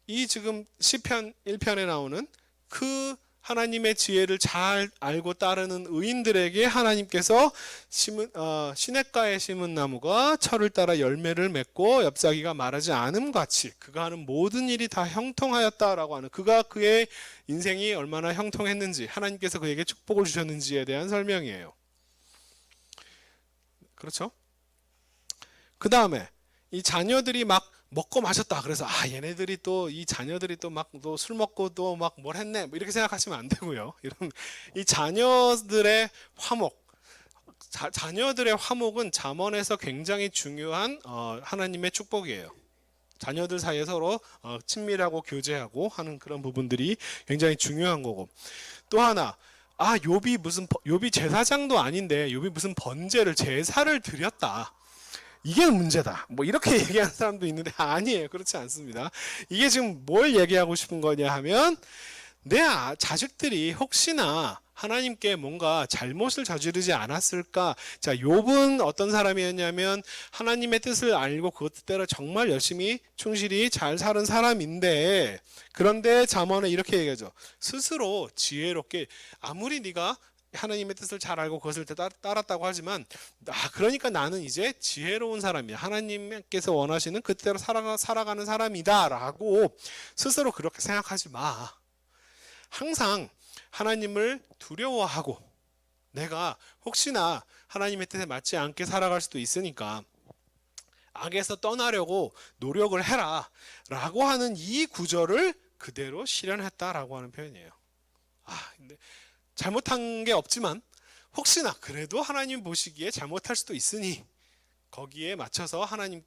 이 지금 시편 1편에 나오는 하나님의 지혜를 잘 알고 따르는 의인들에게 하나님께서 시냇가에 심은 나무가 철을 따라 열매를 맺고 엽사귀가 마르지 않음 같이 그가 하는 모든 일이 다 형통하였다라고 하는 그의 인생이 얼마나 형통했는지 하나님께서 그에게 축복을 주셨는지에 대한 설명이에요. 그렇죠? 그 다음에 이 자녀들이 막 먹고 마셨다. 그래서 얘네들이 또 이 자녀들이 또 막 또 술 먹고 또 막 뭘 했네. 이렇게 생각하시면 안 되고요. 이 자녀들의 자녀들의 화목은 잠언에서 굉장히 중요한 하나님의 축복이에요. 자녀들 사이에 서로 친밀하고 교제하고 하는 그런 부분들이 굉장히 중요한 거고. 또 하나 욥이 제사장도 아닌데 욥이 무슨 제사를 드렸다. 이게 문제다. 이렇게 얘기하는 사람도 있는데 아니에요. 그렇지 않습니다. 이게 지금 뭘 얘기하고 싶은 거냐 하면 내 자식들이 혹시나 하나님께 뭔가 잘못을 저지르지 않았을까? 자, 욥은 어떤 사람이었냐면 하나님의 뜻을 알고 그 뜻대로 정말 열심히 충실히 잘 사는 사람인데 그런데 잠언에 이렇게 얘기하죠. 스스로 지혜롭게 아무리 네가 하나님의 뜻을 잘 알고 그것을 따랐다고 하지만 그러니까 나는 이제 지혜로운 사람이야. 하나님께서 원하시는 그때로 살아가는 사람이다 라고 스스로 그렇게 생각하지 마. 항상 하나님을 두려워하고 내가 혹시나 하나님의 뜻에 맞지 않게 살아갈 수도 있으니까 악에서 떠나려고 노력을 해라 라고 하는 이 구절을 그대로 실현했다라고 하는 표현이에요. 근데 잘못한 게 없지만 혹시나 그래도 하나님 보시기에 잘못할 수도 있으니 거기에 맞춰서 하나님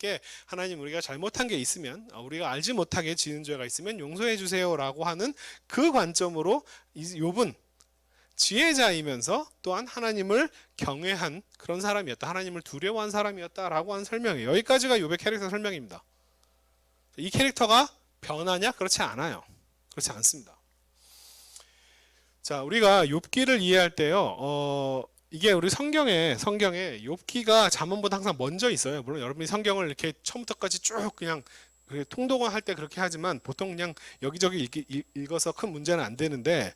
우리가 잘못한 게 있으면 우리가 알지 못하게 지은 죄가 있으면 용서해 주세요 라고 하는 그 관점으로 욥은 지혜자이면서 또한 하나님을 경외한 그런 사람이었다. 하나님을 두려워한 사람이었다라고 하는 설명이에요. 여기까지가 욥의 캐릭터 설명입니다. 이 캐릭터가 변하냐? 그렇지 않아요. 그렇지 않습니다. 자, 우리가 욥기를 이해할 때요. 이게 우리 성경에 욥기가 잠언보다 항상 먼저 있어요. 물론 여러분이 성경을 이렇게 처음부터까지 쭉 그냥 통독을 할 때 그렇게 하지만 보통 그냥 여기저기 읽어서 큰 문제는 안 되는데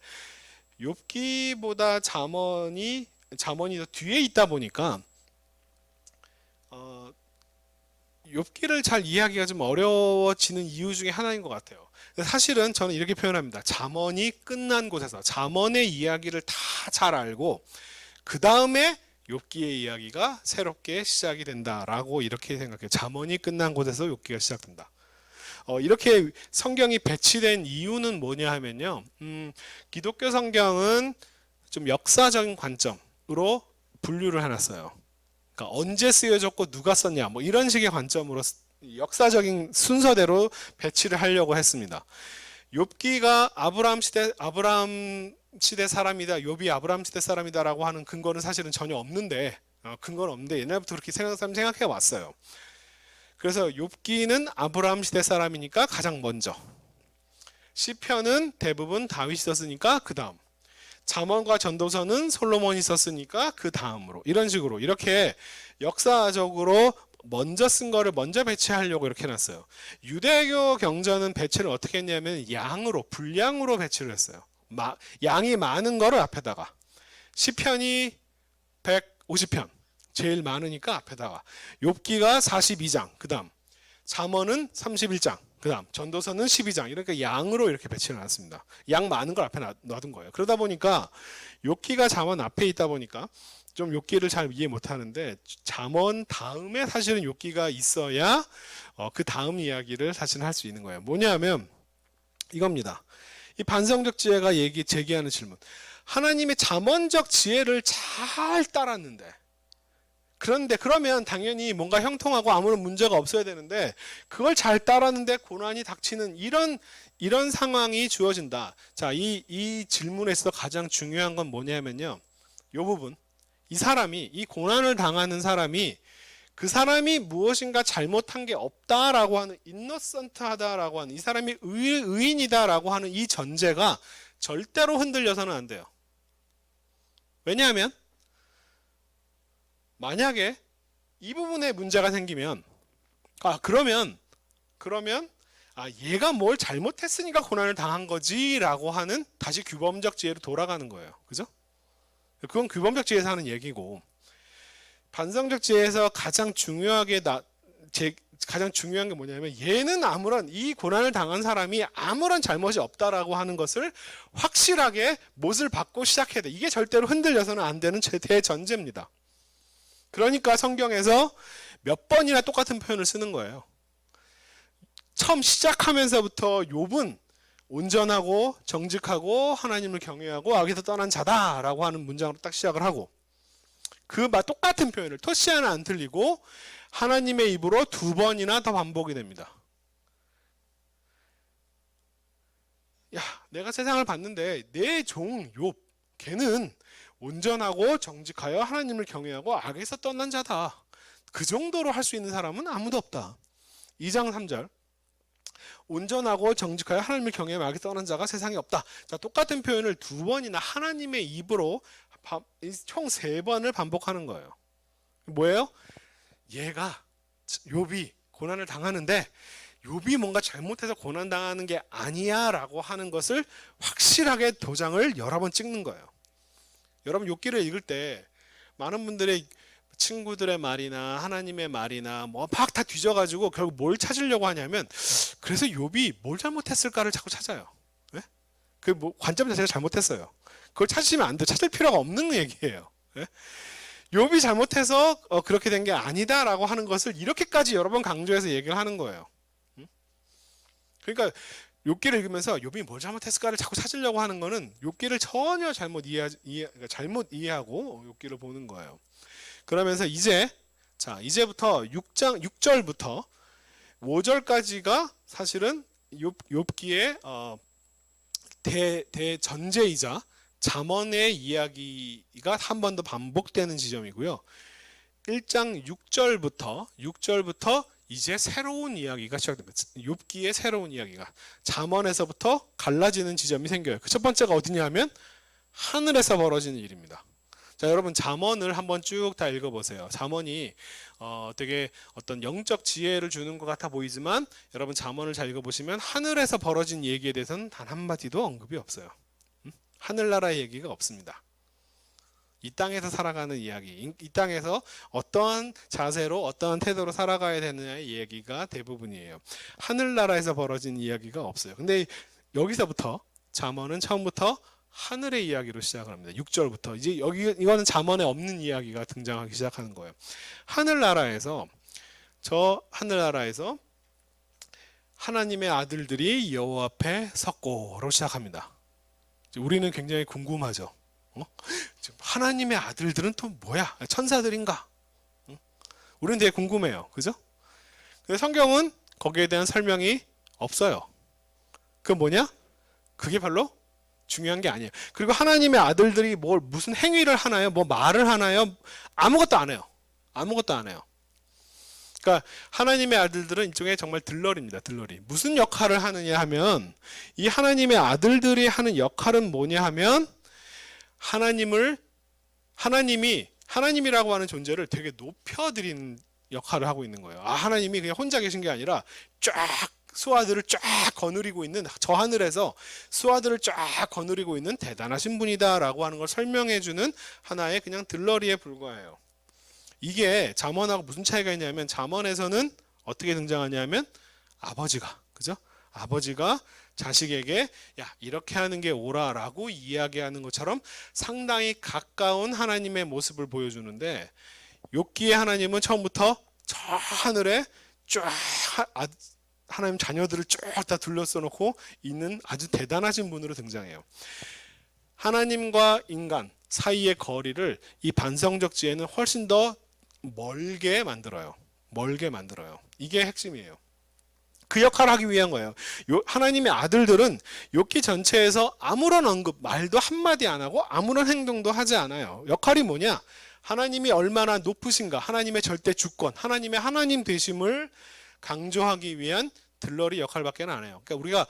욥기보다 잠언이 더 뒤에 있다 보니까 욥기를 잘 이해하기가 좀 어려워지는 이유 중에 하나인 것 같아요. 사실은 저는 이렇게 표현합니다. 잠언이 끝난 곳에서 잠언의 이야기를 다 잘 알고 그 다음에 욥기의 이야기가 새롭게 시작이 된다라고 이렇게 생각해요. 잠언이 끝난 곳에서 욥기가 시작된다. 이렇게 성경이 배치된 이유는 뭐냐 하면요. 기독교 성경은 좀 역사적인 관점으로 분류를 해놨어요. 그러니까 언제 쓰여졌고 누가 썼냐 뭐 이런 식의 관점으로 역사적인 순서대로 배치를 하려고 했습니다. 욥기가 아브라함 시대 사람이다. 욥이 아브라함 시대 사람이다라고 하는 근거는 사실은 전혀 없는데 근거는 없는데 옛날부터 그렇게 생각해 왔어요. 그래서 욥기는 아브라함 시대 사람이니까 가장 먼저. 시편은 대부분 다윗이 썼으니까 그 다음. 잠언과 전도서는 솔로몬이 썼으니까 그 다음으로. 이런 식으로 이렇게 역사적으로 먼저 쓴 거를 먼저 배치하려고 이렇게 해놨어요. 유대교 경전은 배치를 어떻게 했냐면 양으로 분량으로 배치를 했어요. 양이 많은 거를 앞에다가 시편이 150편 제일 많으니까 앞에다가 욥기가 42장 그 다음 잠언은 31장 그 다음 전도서는 12장 이렇게 양으로 이렇게 배치를 해놨습니다. 양 많은 걸 앞에 놔둔 거예요. 그러다 보니까 욥기가 잠언 앞에 있다 보니까 좀 욥기를 잘 이해 못하는데 잠언 다음에 사실은 욥기가 있어야 그 다음 이야기를 사실 할 수 있는 거예요. 뭐냐면 이겁니다. 이 반성적 지혜가 제기하는 질문. 하나님의 잠언적 지혜를 잘 따랐는데 그런데 그러면 당연히 뭔가 형통하고 아무런 문제가 없어야 되는데 그걸 잘 따랐는데 고난이 닥치는 이런 상황이 주어진다. 자, 이 질문에서 가장 중요한 건 뭐냐면요. 이 부분. 이 고난을 당하는 사람이 그 사람이 무엇인가 잘못한 게 없다라고 하는 인노선트하다라고 하는 이 사람이 의인이다라고 하는 이 전제가 절대로 흔들려서는 안 돼요. 왜냐하면 만약에 이 부분에 문제가 생기면 그러면 얘가 뭘 잘못했으니까 고난을 당한 거지라고 하는 다시 규범적 지혜로 돌아가는 거예요. 그죠? 그건 규범적 지혜에서 하는 얘기고 반성적 지혜에서 가장 중요한 게 뭐냐면 얘는 이 고난을 당한 사람이 아무런 잘못이 없다라고 하는 것을 확실하게 못을 받고 시작해야 돼. 이게 절대로 흔들려서는 안 되는 대전제입니다. 그러니까 성경에서 몇 번이나 똑같은 표현을 쓰는 거예요. 처음 시작하면서부터 욥은 온전하고 정직하고 하나님을 경외하고 악에서 떠난 자다라고 하는 문장으로 딱 시작을 하고 그 똑같은 표현을 토시 하나 안 틀리고 하나님의 입으로 2번이나 더 반복이 됩니다. 야, 내가 세상을 봤는데 내 종 욥 걔는 온전하고 정직하여 하나님을 경외하고 악에서 떠난 자다. 그 정도로 할 수 있는 사람은 아무도 없다. 2장 3절 온전하고 정직하여 하나님을 경외하며 악에서 떠난 자가 세상에 없다. 자, 똑같은 표현을 2번이나 하나님의 입으로 총 3번을 반복하는 거예요. 뭐예요? 욥이 고난을 당하는데 욥이 뭔가 잘못해서 고난당하는 게 아니야 라고 하는 것을 확실하게 도장을 여러 번 찍는 거예요. 여러분 욥기를 읽을 때 많은 분들의 친구들의 말이나 하나님의 말이나 뭐 막 다 뒤져가지고 결국 뭘 찾으려고 하냐면 그래서 욥이 뭘 잘못했을까를 자꾸 찾아요. 네? 그 관점 자체가 잘못했어요. 그걸 찾으시면 안 돼. 찾을 필요가 없는 얘기예요. 네? 욥이 잘못해서 그렇게 된 게 아니다라고 하는 것을 이렇게까지 여러 번 강조해서 얘기를 하는 거예요. 그러니까 욥기를 읽으면서 욥이 뭘 잘못했을까를 자꾸 찾으려고 하는 거는 욥기를 전혀 잘못 이해하고 욥기를 보는 거예요. 그러면서 이제부터 6절부터 5절까지가 사실은 욥기의 대전제이자 잠언의 이야기가 한 번 더 반복되는 지점이고요. 1장 6절부터 이제 새로운 이야기가 시작됩니다. 욥기의 새로운 이야기가 잠언에서부터 갈라지는 지점이 생겨요. 그 첫 번째가 어디냐 하면 하늘에서 벌어지는 일입니다. 자, 여러분 잠언을 한번 쭉 다 읽어보세요. 잠언이 되게 어떤 영적 지혜를 주는 것 같아 보이지만 여러분 잠언을 잘 읽어보시면 하늘에서 벌어진 얘기에 대해서는 단 한마디도 언급이 없어요. 하늘나라의 얘기가 없습니다. 이 땅에서 살아가는 이야기, 이 땅에서 어떠한 자세로 어떠한 태도로 살아가야 되느냐의 이야기가 대부분이에요. 하늘나라에서 벌어진 이야기가 없어요. 근데 여기서부터 잠언은 처음부터 하늘의 이야기로 시작을 합니다. 6절부터 이제 이거는 잠언에 없는 이야기가 등장하기 시작하는 거예요. 저 하늘나라에서 하나님의 아들들이 여호와 앞에 섰고로 시작합니다. 우리는 굉장히 궁금하죠. 하나님의 아들들은 또 뭐야? 천사들인가? 우리는 되게 궁금해요. 그죠? 근데 성경은 거기에 대한 설명이 없어요. 그 뭐냐? 그게 별로 중요한 게 아니에요. 그리고 하나님의 아들들이 무슨 행위를 하나요? 뭐 말을 하나요? 아무것도 안 해요. 아무것도 안 해요. 그러니까 하나님의 아들들은 일종의 정말 들러리입니다. 들러리. 무슨 역할을 하느냐 하면 이 하나님의 아들들이 하는 역할은 뭐냐 하면 하나님이라고 하는 존재를 되게 높여드리는 역할을 하고 있는 거예요. 하나님이 그냥 혼자 계신 게 아니라 쫙 수하들을 쫙 거느리고 있는, 저 하늘에서 수하들을 쫙 거느리고 있는 대단하신 분이다라고 하는 걸 설명해주는 하나의 그냥 들러리에 불과해요. 이게 잠언하고 무슨 차이가 있냐면 잠언에서는 어떻게 등장하냐면 아버지가, 그죠? 아버지가 자식에게 야 이렇게 하는 게 옳아라고 이야기하는 것처럼 상당히 가까운 하나님의 모습을 보여주는데, 욥기의 하나님은 처음부터 저 하늘에 쫙 하나님 자녀들을 쫙 다 둘러싸 놓고 있는 아주 대단하신 분으로 등장해요. 하나님과 인간 사이의 거리를 이 반성적지에는 훨씬 더 멀게 만들어요. 이게 핵심이에요. 그 역할을 하기 위한 거예요. 하나님의 아들들은 욥기 전체에서 아무런 언급, 말도 한마디 안 하고 아무런 행동도 하지 않아요. 역할이 뭐냐? 하나님이 얼마나 높으신가, 하나님의 절대 주권, 하나님의 하나님 되심을 강조하기 위한 들러리 역할밖에 안 해요. 그러니까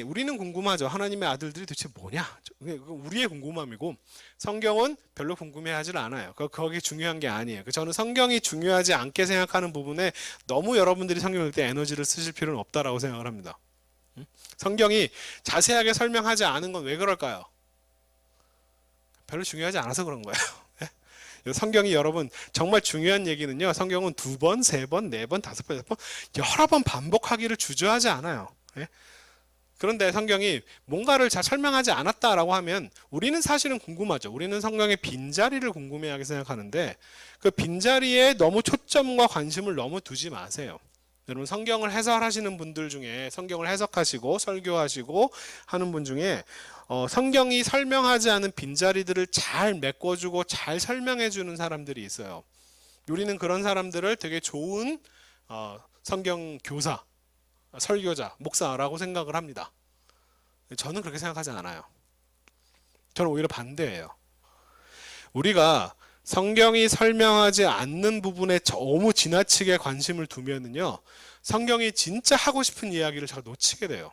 우리는 궁금하죠. 하나님의 아들들이 도대체 뭐냐? 우리의 궁금함이고 성경은 별로 궁금해하지 않아요. 거기 중요한 게 아니에요. 저는 성경이 중요하지 않게 생각하는 부분에 너무 여러분들이 성경 읽을 때 에너지를 쓰실 필요는 없다라고 생각을 합니다. 성경이 자세하게 설명하지 않은 건 왜 그럴까요? 별로 중요하지 않아서 그런 거예요. 성경이 여러분 정말 중요한 얘기는요, 성경은 2번, 3번, 4번, 5번, 6번 여러 번 반복하기를 주저하지 않아요. 그런데 성경이 뭔가를 잘 설명하지 않았다라고 하면 우리는 사실은 궁금하죠. 우리는 성경의 빈자리를 궁금해하게 생각하는데 그 빈자리에 너무 초점과 관심을 너무 두지 마세요. 여러분 성경을 해설하시는 분들 중에, 성경을 해석하시고 설교하시고 하는 분 중에 성경이 설명하지 않은 빈자리들을 잘 메꿔주고 잘 설명해주는 사람들이 있어요. 우리는 그런 사람들을 되게 좋은 성경 교사, 설교자, 목사라고 생각을 합니다. 저는 그렇게 생각하지 않아요. 저는 오히려 반대예요. 우리가 성경이 설명하지 않는 부분에 너무 지나치게 관심을 두면은요, 성경이 진짜 하고 싶은 이야기를 잘 놓치게 돼요.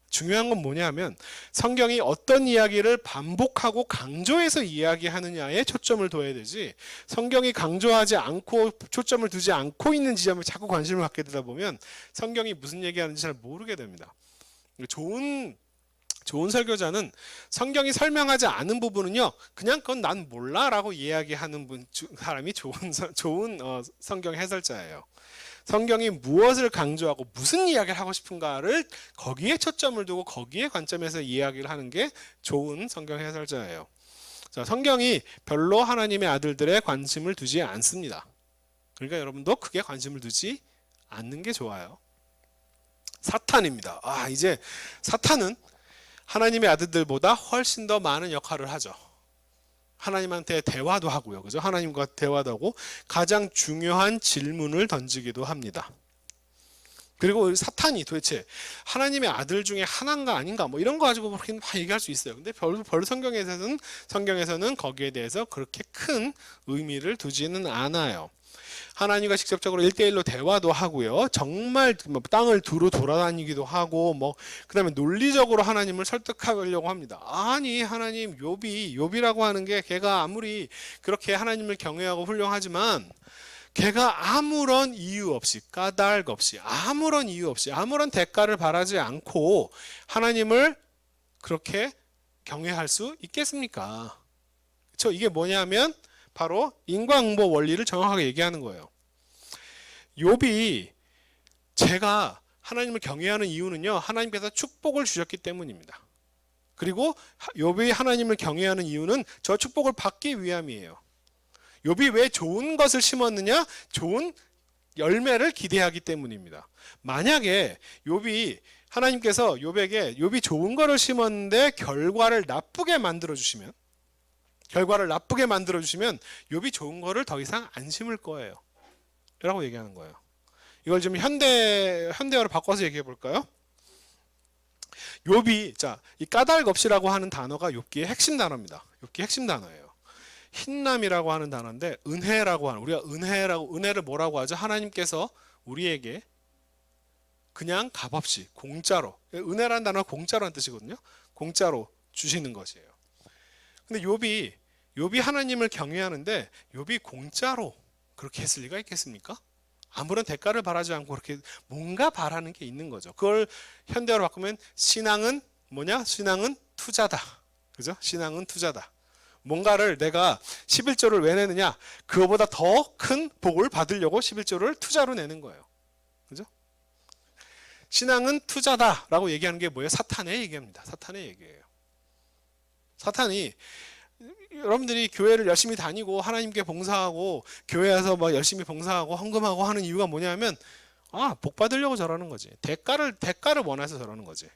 중요한 건 뭐냐면 성경이 어떤 이야기를 반복하고 강조해서 이야기하느냐에 초점을 둬야 되지, 성경이 강조하지 않고 초점을 두지 않고 있는 지점에 자꾸 관심을 갖게 되다 보면 성경이 무슨 얘기하는지 잘 모르게 됩니다. 좋은 설교자는 성경이 설명하지 않은 부분은요, 그냥 그건 난 몰라라고 이야기하는 사람이 좋은 성경 해설자예요. 성경이 무엇을 강조하고 무슨 이야기를 하고 싶은가를 거기에 초점을 두고 거기에 관점에서 이야기를 하는 게 좋은 성경 해설자예요. 자, 성경이 별로 하나님의 아들들의 관심을 두지 않습니다. 그러니까 여러분도 크게 관심을 두지 않는 게 좋아요. 사탄입니다. 이제 사탄은 하나님의 아들들보다 훨씬 더 많은 역할을 하죠. 하나님한테 대화도 하고요. 그죠? 하나님과 대화도 하고 가장 중요한 질문을 던지기도 합니다. 그리고 사탄이 도대체 하나님의 아들 중에 하나인가 아닌가 뭐 이런 거 가지고 그렇게 막 얘기할 수 있어요. 근데 별로 성경에서는 거기에 대해서 그렇게 큰 의미를 두지는 않아요. 하나님과 직접적으로 1대1로 대화도 하고요. 정말 땅을 두루 돌아다니기도 하고 그다음에 논리적으로 하나님을 설득하려고 합니다. 아니 하나님, 욥이라고 하는 게 걔가 아무리 그렇게 하나님을 경외하고 훌륭하지만 걔가 아무런 이유 없이, 까닭 없이, 아무런 이유 없이, 아무런 대가를 바라지 않고 하나님을 그렇게 경외할 수 있겠습니까? 그렇죠? 이게 뭐냐면 바로 인과응보 원리를 정확하게 얘기하는 거예요. 욥이 제가 하나님을 경외하는 이유는요, 하나님께서 축복을 주셨기 때문입니다. 그리고 욥이 하나님을 경외하는 이유는 저 축복을 받기 위함이에요. 욥이 왜 좋은 것을 심었느냐? 좋은 열매를 기대하기 때문입니다. 만약에 욥이 하나님께서 욥에게 욥이 좋은 거를 심었는데 결과를 나쁘게 만들어 주시면 욥이 좋은 거를 더 이상 안 심을 거예요. 라고 얘기하는 거예요. 이걸 좀 현대어로 바꿔서 얘기해 볼까요? 욥이 이 까닭없이라고 하는 단어가 욥기의 핵심 단어입니다. 욥기 핵심 단어예요. 흰남이라고 하는 단어인데 은혜라고 하는, 우리가 은혜를 뭐라고 하죠? 하나님께서 우리에게 그냥 값없이 공짜로, 은혜라는 단어가 공짜로라는 뜻이거든요. 공짜로 주시는 것이에요. 근데 욥이 하나님을 경외하는데 욥이 공짜로 그렇게 했을 리가 있겠습니까? 아무런 대가를 바라지 않고 그렇게 뭔가 바라는 게 있는 거죠. 그걸 현대어로 바꾸면 신앙은 뭐냐? 신앙은 투자다. 그죠? 신앙은 투자다. 뭔가를 내가 11조를 왜 내느냐? 그거보다 더 큰 복을 받으려고 11조를 투자로 내는 거예요. 그죠? 신앙은 투자다라고 얘기하는 게 뭐예요? 사탄의 얘기입니다. 사탄의 얘기예요. 사탄이 여러분들이 교회를 열심히 다니고 하나님께 봉사하고 교회에서 막 열심히 봉사하고 헌금하고 하는 이유가 뭐냐면 복 받으려고 저러는 거지. 대가를 원해서 저러는 거지.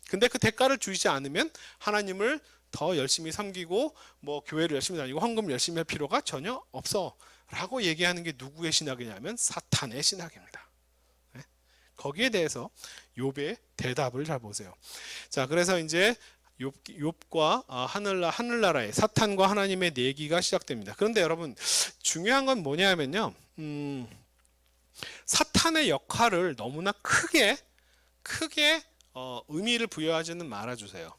근데 그 대가를 주지 않으면 하나님을 더 열심히 섬기고 뭐 교회를 열심히 다니고 헌금을 열심히 할 필요가 전혀 없어라고 얘기하는 게 누구의 신학이냐면 사탄의 신학입니다. 네? 거기에 대해서 욥의 대답을 잘 보세요. 자, 그래서 이제 욥과 하늘나라의 사탄과 하나님의 내기가 시작됩니다. 그런데 여러분 중요한 건 뭐냐면요, 사탄의 역할을 너무나 크게 의미를 부여하지는 말아주세요.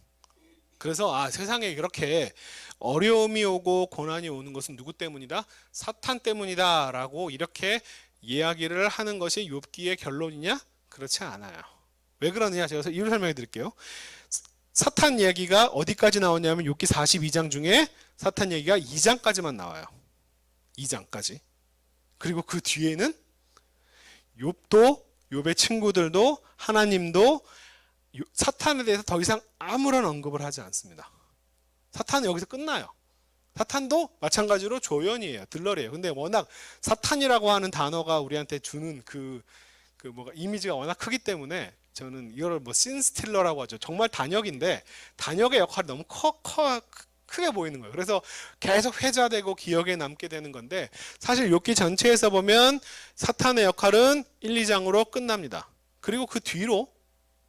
그래서 세상에 이렇게 어려움이 오고 고난이 오는 것은 누구 때문이다? 사탄 때문이다 라고 이렇게 이야기를 하는 것이 욥기의 결론이냐? 그렇지 않아요. 왜 그러느냐? 제가 이유를 설명해 드릴게요. 사탄 얘기가 어디까지 나오냐면 욥기 42장 중에 사탄 얘기가 2장까지만 나와요. 2장까지. 그리고 그 뒤에는 욥도 욥의 친구들도 하나님도 사탄에 대해서 더 이상 아무런 언급을 하지 않습니다. 사탄은 여기서 끝나요. 사탄도 마찬가지로 조연이에요. 들러리예요. 근데 워낙 사탄이라고 하는 단어가 우리한테 주는 뭐가 이미지가 워낙 크기 때문에 저는 이거를 씬스틸러라고 하죠. 정말 단역인데 단역의 역할이 너무 크게 보이는 거예요. 그래서 계속 회자되고 기억에 남게 되는 건데 사실 욥기 전체에서 보면 사탄의 역할은 1, 2장으로 끝납니다. 그리고 그 뒤로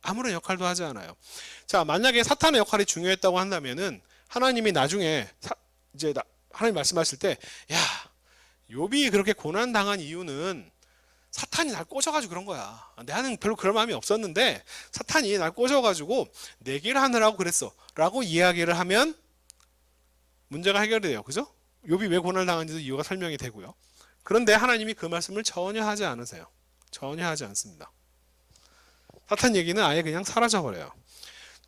아무런 역할도 하지 않아요. 자, 만약에 사탄의 역할이 중요했다고 한다면은 하나님이 나중에 하나님 말씀하실 때, 야, 욥이 그렇게 고난 당한 이유는 사탄이 날 꼬셔가지고 그런 거야. 나는 별로 그럴 마음이 없었는데 사탄이 날 꼬셔가지고 내기를 하느라고 그랬어. 라고 이야기를 하면 문제가 해결이 돼요. 그죠? 욥이 왜 고난을 당한지도 이유가 설명이 되고요. 그런데 하나님이 그 말씀을 전혀 하지 않으세요. 전혀 하지 않습니다. 사탄 얘기는 아예 그냥 사라져버려요.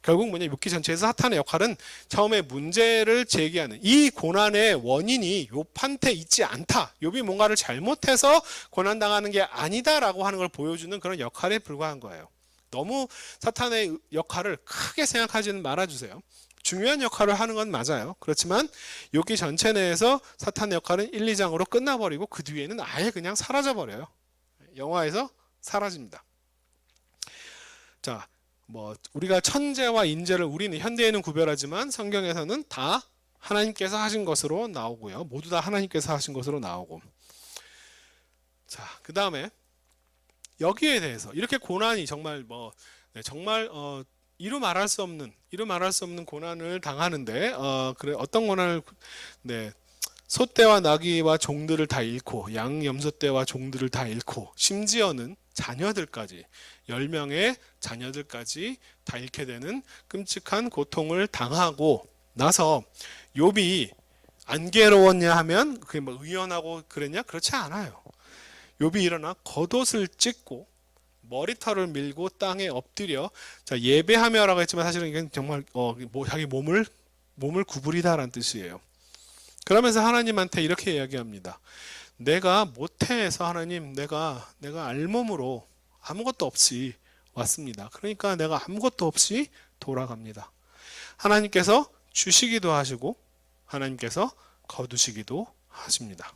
결국 욥기 전체에서 사탄의 역할은 처음에 문제를 제기하는 이 고난의 원인이 욥한테 있지 않다. 욥이 뭔가를 잘못해서 고난당하는 게 아니다라고 하는 걸 보여주는 그런 역할에 불과한 거예요. 너무 사탄의 역할을 크게 생각하지는 말아주세요. 중요한 역할을 하는 건 맞아요. 그렇지만 욥기 전체 내에서 사탄의 역할은 1, 2장으로 끝나버리고 그 뒤에는 아예 그냥 사라져버려요. 영화에서 사라집니다. 자, 우리가 천재와 인재를 우리는 현대에는 구별하지만 성경에서는 다 하나님께서 하신 것으로 나오고요. 모두 다 하나님께서 하신 것으로 나오고. 자, 그 다음에 여기에 대해서 이렇게 고난이 정말 정말 이루 말할 수 없는 고난을 당하는데 그래 어떤 고난을 소떼와 나귀와 종들을 다 잃고 양 염소떼와 종들을 다 잃고 심지어는 자녀들까지 10명의 자녀들까지 다 잃게 되는 끔찍한 고통을 당하고 나서 욥이 안 괴로웠냐 하면 그게 의연하고 그랬냐? 그렇지 않아요. 욥이 일어나 겉옷을 찢고 머리털을 밀고 땅에 엎드려 예배하며라고 했지만 사실은 이건 정말 자기 몸을 구부리다라는 뜻이에요. 그러면서 하나님한테 이렇게 이야기합니다. 내가 모태에서 하나님, 내가 알몸으로 아무것도 없이 왔습니다. 그러니까 내가 아무것도 없이 돌아갑니다. 하나님께서 주시기도 하시고 하나님께서 거두시기도 하십니다.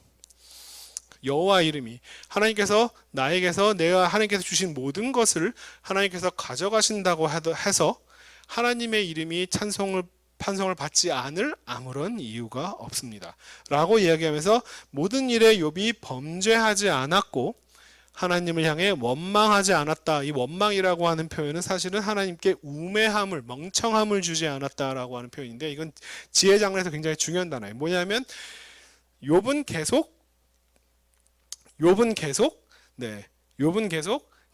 여호와 이름이 하나님께서 나에게서 내가 하나님께서 주신 모든 것을 하나님께서 가져가신다고 해서 하나님의 이름이 판송을 받지 않을 아무런 이유가 없습니다. 라고 이야기하면서 모든 일에 욥이 범죄하지 않았고 하나님을 향해 원망하지 않았다. 이 원망이라고 하는 표현은 사실은 하나님께 우매함을, 멍청함을 주지 않았다라고 하는 표현인데, 이건 지혜 장르에서 굉장히 중요한 단어예요. 뭐냐면 욥은 계속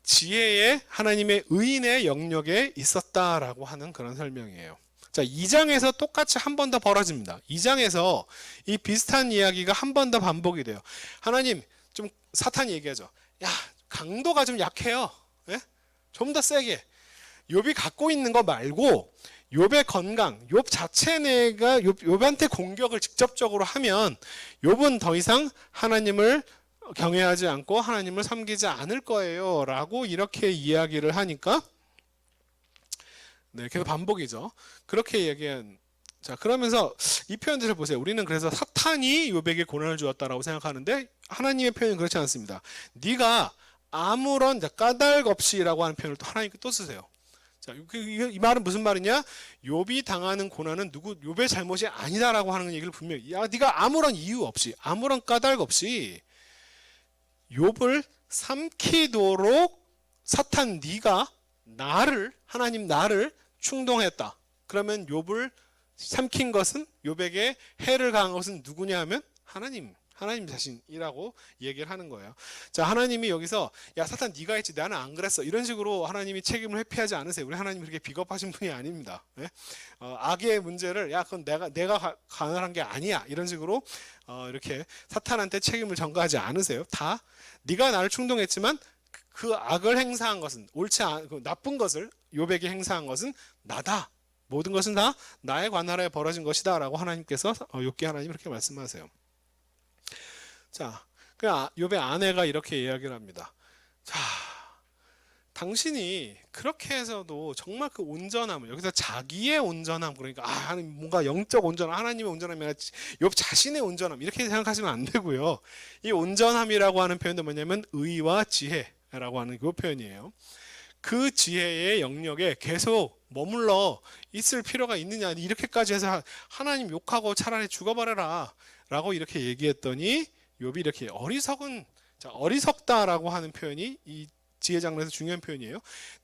지혜의 하나님의 의인의 영역에 있었다라고 하는 그런 설명이에요. 자, 2장에서 똑같이 한 번 더 벌어집니다. 2장에서 이 비슷한 이야기가 한 번 더 반복이 돼요. 하나님, 좀 사탄이 얘기하죠. 야, 강도가 좀 약해요. 예? 좀 더 세게. 욥이 갖고 있는 거 말고 욥의 건강, 욥 자체 내가 욥한테 공격을 직접적으로 하면 욥은 더 이상 하나님을 경외하지 않고 하나님을 섬기지 않을 거예요. 라고 이렇게 이야기를 하니까 계속 반복이죠. 그렇게 얘기한. 자, 그러면서 이 표현들을 보세요. 우리는 그래서 사탄이 욥에게 고난을 주었다라고 생각하는데 하나님의 표현은 그렇지 않습니다. 네가 아무런 까닭 없이라고 하는 표현을 또 하나님께 또 쓰세요. 자, 이 말은 무슨 말이냐? 욥이 당하는 고난은 욥의 잘못이 아니다라고 하는 얘기를 분명히. 야, 네가 아무런 이유 없이, 아무런 까닭 없이 욥을 삼키도록 사탄 네가 하나님 나를 충동했다. 그러면 욥을 삼킨 것은, 욥에게 해를 가한 것은 누구냐 하면 하나님 자신이라고 얘기를 하는 거예요. 자, 하나님이 여기서 야, 사탄 네가 했지 나는 안 그랬어, 이런 식으로 하나님이 책임을 회피하지 않으세요. 우리 하나님이 그렇게 비겁하신 분이 아닙니다. 네? 악의 문제를 야, 그건 내가 가난한 게 아니야, 이런 식으로 이렇게 사탄한테 책임을 전가하지 않으세요. 다 네가 나를 충동했지만 그 악을 행사한 것은 나쁜 것을 욥에게 행사한 것은 나다. 모든 것은 다 나의 관할에 벌어진 것이다 라고 하나님께서 욥기 하나님 이렇게 말씀하세요. 자, 욥의 아내가 이렇게 이야기를 합니다. 자, 당신이 그렇게 해서도 정말 그 온전함을, 여기서 자기의 온전함, 그러니까 뭔가 영적 온전함, 하나님의 온전함이 아니라 욥 자신의 온전함, 이렇게 생각하시면 안 되고요. 이 온전함이라고 하는 표현도 뭐냐면 의와 지혜라고 하는 그 표현이에요. 그 지혜의 영역에 계속 머물러 있을 필요가 있느냐, 이렇게까지 해서 하나님 욕하고 차라리 죽어버려라 라고 이렇게 얘기했더니 욥이 이렇게 어리석다라고 하는 표현이 이 지혜 장르에서 중요한 표현이에요.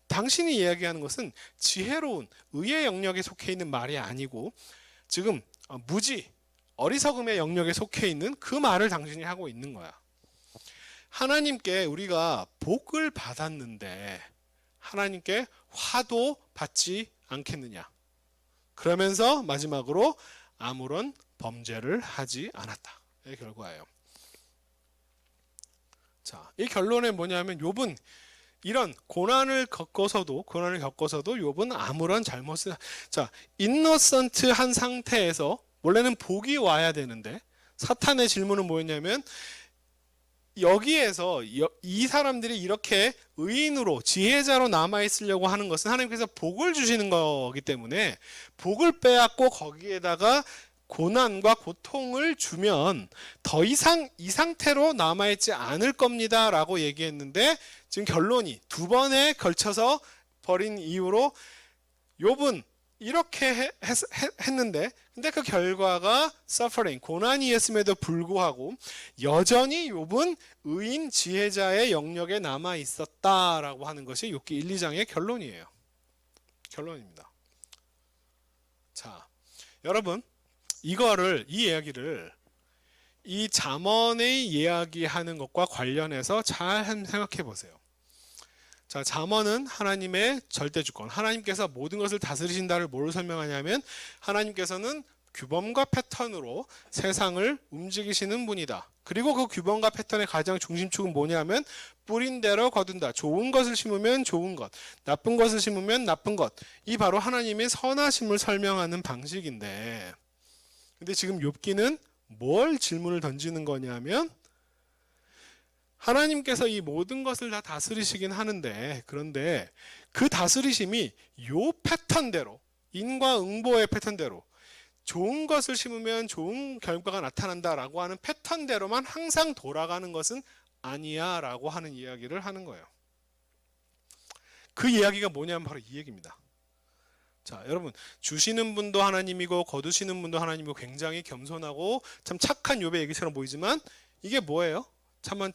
당신이 이야기하는 것은 지혜로운 의의 영역에 속해 있는 말이 아니고 지금 어리석음의 영역에 속해 있는 그 말을 당신이 하고 있는 거야. 하나님께 우리가 복을 받았는데 하나님께 화도 받지 않겠느냐. 그러면서 마지막으로 아무런 범죄를 하지 않았다. 의 결과예요. 자, 이 결론은 뭐냐면 욥은 이런 고난을 겪어서도 욥은 아무런 잘못을, 자, 인노선트한 상태에서 원래는 복이 와야 되는데 사탄의 질문은 뭐였냐면 여기에서 이 사람들이 이렇게 의인으로 지혜자로 남아있으려고 하는 것은 하나님께서 복을 주시는 거기 때문에 복을 빼앗고 거기에다가 고난과 고통을 주면 더 이상 이 상태로 남아있지 않을 겁니다 라고 얘기했는데 지금 결론이 두 번에 걸쳐서 버린 이유로 욥은 이렇게 했는데 근데 그 결과가 suffering, 고난이었음에도 불구하고 여전히 욥은 의인 지혜자의 영역에 남아 있었다라고 하는 것이 욥기 1, 2장의 결론이에요. 결론입니다. 자, 여러분 이 이야기를 이 잠언의 이야기하는 것과 관련해서 잘 생각해 보세요. 자, 잠언은 하나님의 절대주권, 하나님께서 모든 것을 다스리신다를 뭐로 설명하냐면 하나님께서는 규범과 패턴으로 세상을 움직이시는 분이다. 그리고 그 규범과 패턴의 가장 중심축은 뭐냐면 뿌린 대로 거둔다. 좋은 것을 심으면 좋은 것, 나쁜 것을 심으면 나쁜 것. 이 바로 하나님의 선하심을 설명하는 방식인데 근데 지금 욥기는 뭘 질문을 던지는 거냐면 하나님께서 이 모든 것을 다 다스리시긴 하는데 그런데 그 다스리심이 요 패턴대로 인과응보의 패턴대로 좋은 것을 심으면 좋은 결과가 나타난다라고 하는 패턴대로만 항상 돌아가는 것은 아니야 라고 하는 이야기를 하는 거예요. 그 이야기가 뭐냐면 바로 이 얘기입니다. 자, 여러분 주시는 분도 하나님이고 거두시는 분도 하나님이고 굉장히 겸손하고 참 착한 욥의 얘기처럼 보이지만 이게 뭐예요? 참만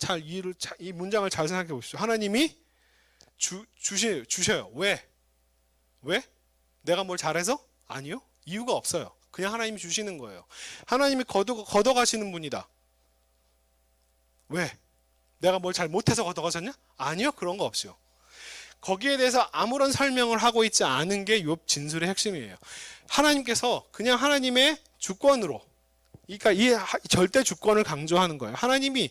이 문장을 잘 생각해 보십시오. 하나님이 주셔요. 왜? 내가 뭘 잘해서? 아니요. 이유가 없어요. 그냥 하나님이 주시는 거예요. 하나님이 걷어가시는 분이다. 왜? 내가 뭘 잘 못해서 걷어가셨냐? 아니요. 그런 거 없어요. 거기에 대해서 아무런 설명을 하고 있지 않은 게 욥 진술의 핵심이에요. 하나님께서 그냥 하나님의 주권으로, 그러니까 이 절대 주권을 강조하는 거예요. 하나님이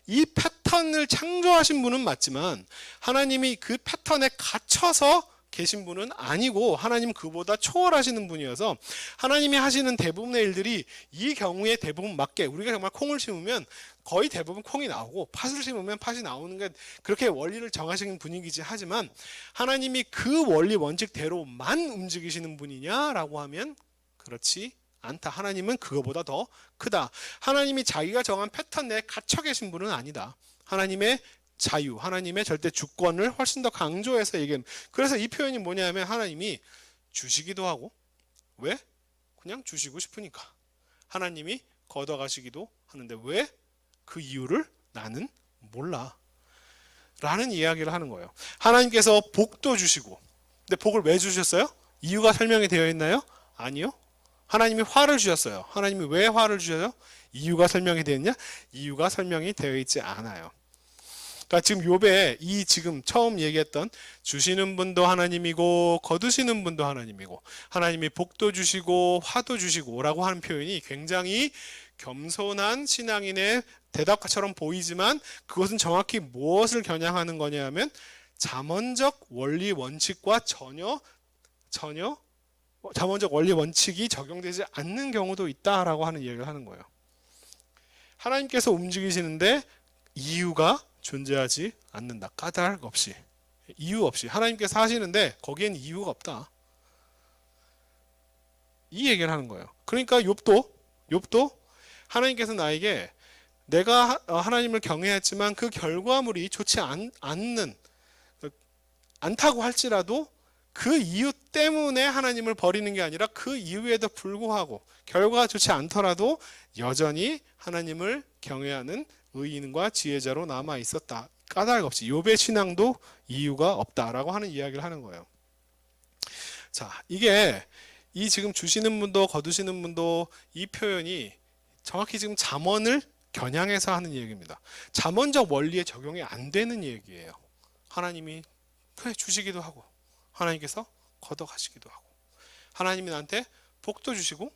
이 패턴을 창조하신 분은 맞지만 하나님이 그 패턴에 갇혀서 계신 분은 아니고 하나님 그보다 초월하시는 분이어서 하나님이 하시는 대부분의 일들이 이 경우에 대부분 맞게 우리가 정말 콩을 심으면 거의 대부분 콩이 나오고 팥을 심으면 팥이 나오는 게 그렇게 원리를 정하시는 분이기지 하지만 하나님이 그 원리 원칙대로만 움직이시는 분이냐라고 하면 그렇지 않다. 하나님은 그거보다 더 크다. 하나님이 자기가 정한 패턴 내에 갇혀 계신 분은 아니다. 하나님의 자유, 하나님의 절대 주권을 훨씬 더 강조해서 얘기하는. 그래서 이 표현이 뭐냐면 하나님이 주시기도 하고 왜? 그냥 주시고 싶으니까. 하나님이 걷어가시기도 하는데 왜? 그 이유를 나는 몰라. 라는 이야기를 하는 거예요. 하나님께서 복도 주시고 근데 복을 왜 주셨어요? 이유가 설명이 되어 있나요? 아니요. 하나님이 화를 주셨어요. 하나님이 왜 화를 주셔요? 이유가 설명이 되어 있냐? 이유가 설명이 되어 있지 않아요. 그러니까 지금 욥에 이 지금 처음 얘기했던 주시는 분도 하나님이고 거두시는 분도 하나님이고 하나님이 복도 주시고 화도 주시고라고 하는 표현이 굉장히 겸손한 신앙인의 대답처럼 보이지만 그것은 정확히 무엇을 겨냥하는 거냐면 잠언적 원리 원칙과 전혀 잠언적 원리 원칙이 적용되지 않는 경우도 있다라고 하는 얘기를 하는 거예요. 하나님께서 움직이시는데 이유가 존재하지 않는다. 까닭 없이 이유 없이 하나님께서 하시는데 거기엔 이유가 없다. 이 얘기를 하는 거예요. 그러니까 욥도 하나님께서 나에게 내가 하나님을 경외했지만 그 결과물이 좋지 않다고 할지라도 그 이유 때문에 하나님을 버리는 게 아니라 그 이유에도 불구하고 결과가 좋지 않더라도 여전히 하나님을 경외하는 의인과 지혜자로 남아 있었다. 까닭 없이 욥의 신앙도 이유가 없다라고 하는 이야기를 하는 거예요. 자, 이게 이 지금 주시는 분도 거두시는 분도 이 표현이 정확히 지금 잠언을 겨냥해서 하는 얘기입니다. 잠언적 원리에 적용이 안 되는 얘기예요. 하나님이 그래 주시기도 하고 하나님께서 걷어가시기도 하고 하나님이 나한테 복도 주시고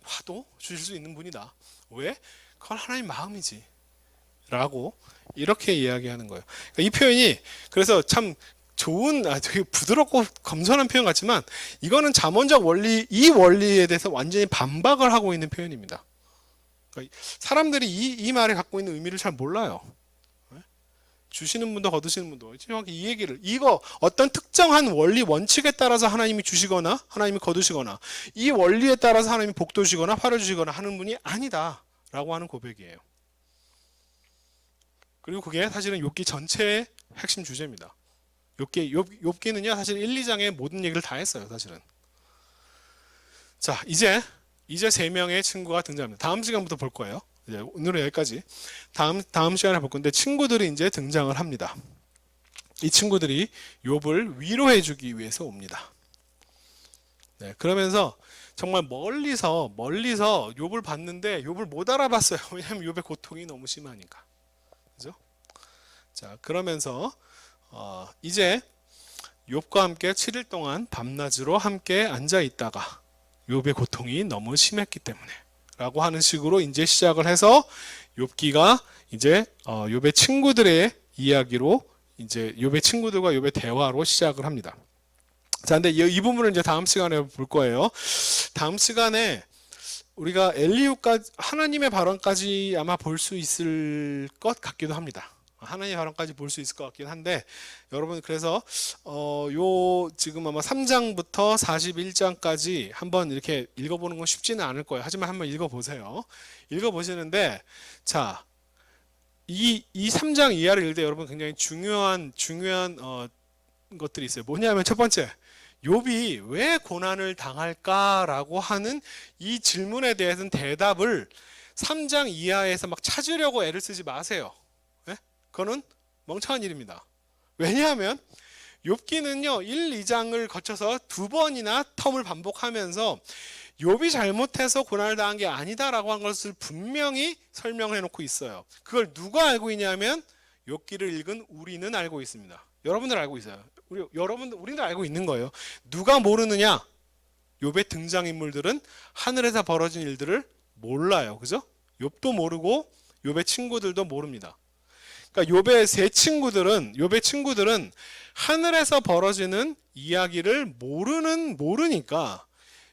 화도 주실 수 있는 분이다. 왜? 그건 하나님 마음이지 라고 이렇게 이야기하는 거예요. 그러니까 이 표현이 그래서 참 좋은 되게 부드럽고 겸손한 표현 같지만 이거는 잠언적 원리 이 원리에 대해서 완전히 반박을 하고 있는 표현입니다. 그러니까 사람들이 이 말에 갖고 있는 의미를 잘 몰라요. 주시는 분도 거두시는 분도 정확히 이 얘기를 이거 어떤 특정한 원리 원칙에 따라서 하나님이 주시거나 하나님이 거두시거나 이 원리에 따라서 하나님이 복도 주시거나 화를 주시거나 하는 분이 아니다 라고 하는 고백이에요. 그리고 그게 사실은 욥기 전체의 핵심 주제입니다. 욥기는요 사실 1, 2장의 모든 얘기를 다 했어요. 사실은. 자, 이제 3명의 친구가 등장합니다. 다음 시간부터 볼 거예요. 이제 오늘은 여기까지. 다음 시간에 볼 건데 친구들이 이제 등장을 합니다. 이 친구들이 욥을 위로해 주기 위해서 옵니다. 네, 그러면서 정말 멀리서 욥을 봤는데 욥을 못 알아봤어요. 왜냐하면 욥의 고통이 너무 심하니까. 그죠? 자, 그러면서 이제 욥과 함께 7일 동안 밤낮으로 함께 앉아 있다가 욥의 고통이 너무 심했기 때문에 라고 하는 식으로 이제 시작을 해서 욥기가 이제 욥의 친구들의 이야기로 이제 욥의 친구들과 욥의 대화로 시작을 합니다. 자, 근데 이 부분을 이제 다음 시간에 볼 거예요. 다음 시간에 우리가 엘리후까지 하나님의 발언까지 아마 볼 수 있을 것 같기도 합니다. 하나님의 발언까지 볼 수 있을 것 같긴 한데 여러분 그래서 요 지금 아마 3장부터 41장까지 한번 이렇게 읽어보는 건 쉽지는 않을 거예요. 하지만 한번 읽어보세요. 읽어보시는데 자, 이 3장 이하를 읽을 때 여러분 굉장히 중요한 것들이 있어요. 뭐냐면 첫 번째, 욥이 왜 고난을 당할까라고 하는 이 질문에 대해서는 대답을 3장 이하에서 막 찾으려고 애를 쓰지 마세요. 네? 그거는 멍청한 일입니다. 왜냐하면 욥기는요 1, 2장을 거쳐서 두 번이나 텀을 반복하면서 욥이 잘못해서 고난을 당한 게 아니다라고 한 것을 분명히 설명해 놓고 있어요. 그걸 누가 알고 있냐면 욥기를 읽은 우리는 알고 있습니다. 여러분들 알고 있어요. 우리는 알고 있는 거예요. 누가 모르느냐? 욥의 등장인물들은 하늘에서 벌어진 일들을 몰라요. 그죠? 욥도 모르고 욥의 친구들도 모릅니다. 그러니까 욥의 친구들은 하늘에서 벌어지는 이야기를 모르니까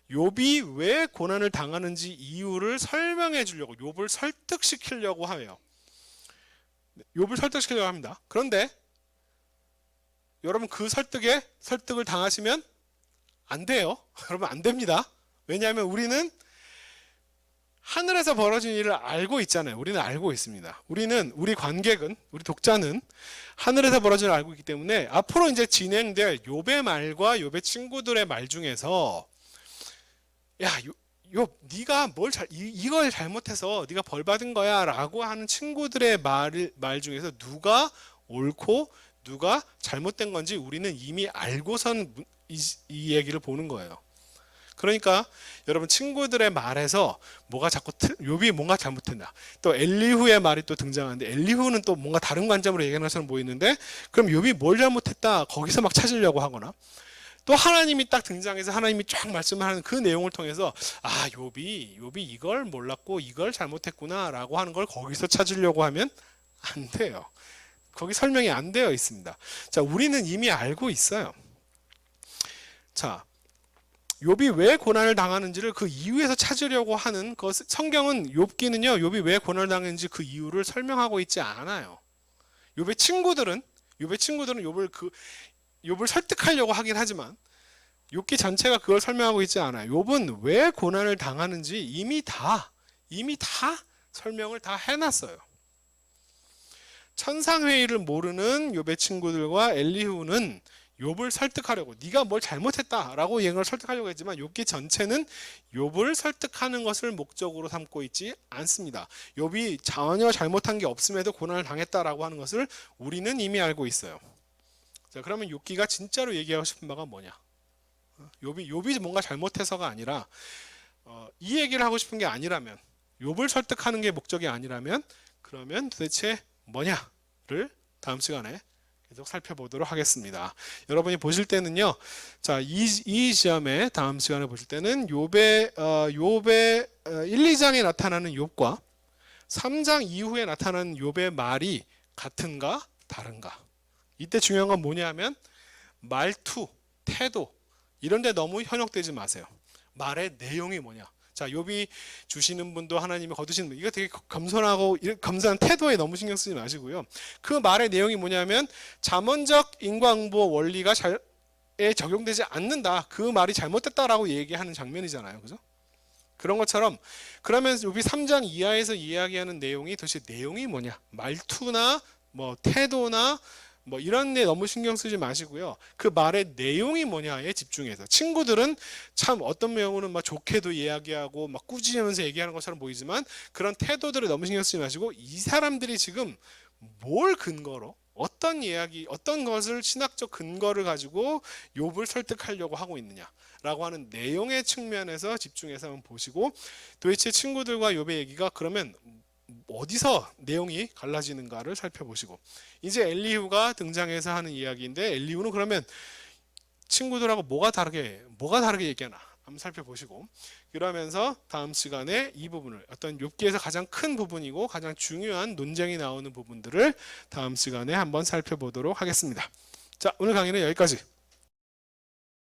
욥이 왜 고난을 당하는지 이유를 설명해 주려고 욥을 설득시키려고 해요. 욥을 설득시키려고 합니다. 그런데 여러분 그 설득을 당하시면 안 돼요. 여러분 안 됩니다. 왜냐하면 우리는 하늘에서 벌어진 일을 알고 있잖아요. 우리는 알고 있습니다. 우리 관객은, 우리 독자는 하늘에서 벌어진 일을 알고 있기 때문에 앞으로 이제 진행될 욥의 말과 욥의 친구들의 말 중에서 야, 욥, 네가 이걸 잘못해서 네가 벌 받은 거야라고 하는 친구들의 말 중에서 누가 옳고 누가 잘못된 건지 우리는 이미 알고선 이 얘기를 보는 거예요. 그러니까 여러분 친구들의 말에서 욥이 뭔가 잘못했나, 또 엘리후의 말이 또 등장하는데 엘리후는 또 뭔가 다른 관점으로 얘기하는 것처럼 보이는데 그럼 욥이 뭘 잘못했다 거기서 막 찾으려고 하거나 또 하나님이 딱 등장해서 하나님이 쫙 말씀하는 그 내용을 통해서 욥이 이걸 몰랐고 이걸 잘못했구나 라고 하는 걸 거기서 찾으려고 하면 안 돼요. 거기 설명이 안 되어 있습니다. 자, 우리는 이미 알고 있어요. 자, 욥이 왜 고난을 당하는지를 그 이유에서 찾으려고 하는 성경은 욥기는요, 욥이 왜 고난을 당했는지 그 이유를 설명하고 있지 않아요. 욥의 친구들은 욥을 설득하려고 하긴 하지만 욥기 전체가 그걸 설명하고 있지 않아요. 욥은 왜 고난을 당하는지 이미 다 설명을 다 해놨어요. 천상회의를 모르는 욥의 친구들과 엘리후는 욥을 설득하려고 네가 뭘 잘못했다라고 얘를 설득하려고 했지만 욥기 전체는 욥을 설득하는 것을 목적으로 삼고 있지 않습니다. 욥이 전혀 잘못한 게 없음에도 고난을 당했다라고 하는 것을 우리는 이미 알고 있어요. 자, 그러면 욥기가 진짜로 얘기하고 싶은 바가 뭐냐? 욥이 뭔가 잘못해서가 아니라 이 얘기를 하고 싶은 게 아니라면, 욥을 설득하는 게 목적이 아니라면 그러면 도대체 뭐냐를 다음 시간에 계속 살펴보도록 하겠습니다. 여러분이 보실 때는요, 자, 이 시험에 다음 시간에 보실 때는 욥의 1, 2장에 나타나는 욥과 3장 이후에 나타나는 욥의 말이 같은가 다른가. 이때 중요한 건 뭐냐면 말투, 태도 이런 데 너무 현혹되지 마세요. 말의 내용이 뭐냐. 자, 욥이 주시는 분도 하나님이 거두시는 분. 이거 되게 겸손하고 겸손한 태도에 너무 신경 쓰지 마시고요. 그 말의 내용이 뭐냐면 잠언적 인과응보 원리가 적용되지 않는다. 그 말이 잘못됐다라고 얘기하는 장면이잖아요. 그죠? 그런 것처럼 그러면 욥이 3장 이하에서 이야기하는 내용이 도대체 내용이 뭐냐? 말투나 뭐 태도나 뭐 이런 데 너무 신경 쓰지 마시고요. 그 말의 내용이 뭐냐에 집중해서. 친구들은 참 어떤 경우는 막 좋게도 이야기하고 막 꾸짖으면서 얘기하는 것처럼 보이지만 그런 태도들을 너무 신경 쓰지 마시고 이 사람들이 지금 뭘 근거로 어떤 이야기, 어떤 것을 신학적 근거를 가지고 욥을 설득하려고 하고 있느냐라고 하는 내용의 측면에서 집중해서 한번 보시고 도대체 친구들과 욥의 얘기가 그러면 어디서 내용이 갈라지는가를 살펴보시고 이제 엘리후가 등장해서 하는 이야기인데 엘리후는 그러면 친구들하고 뭐가 다르게 얘기하나 한번 살펴보시고 그러면서 다음 시간에 이 부분을 어떤 욥기에서 가장 큰 부분이고 가장 중요한 논쟁이 나오는 부분들을 다음 시간에 한번 살펴보도록 하겠습니다. 자, 오늘 강의는 여기까지.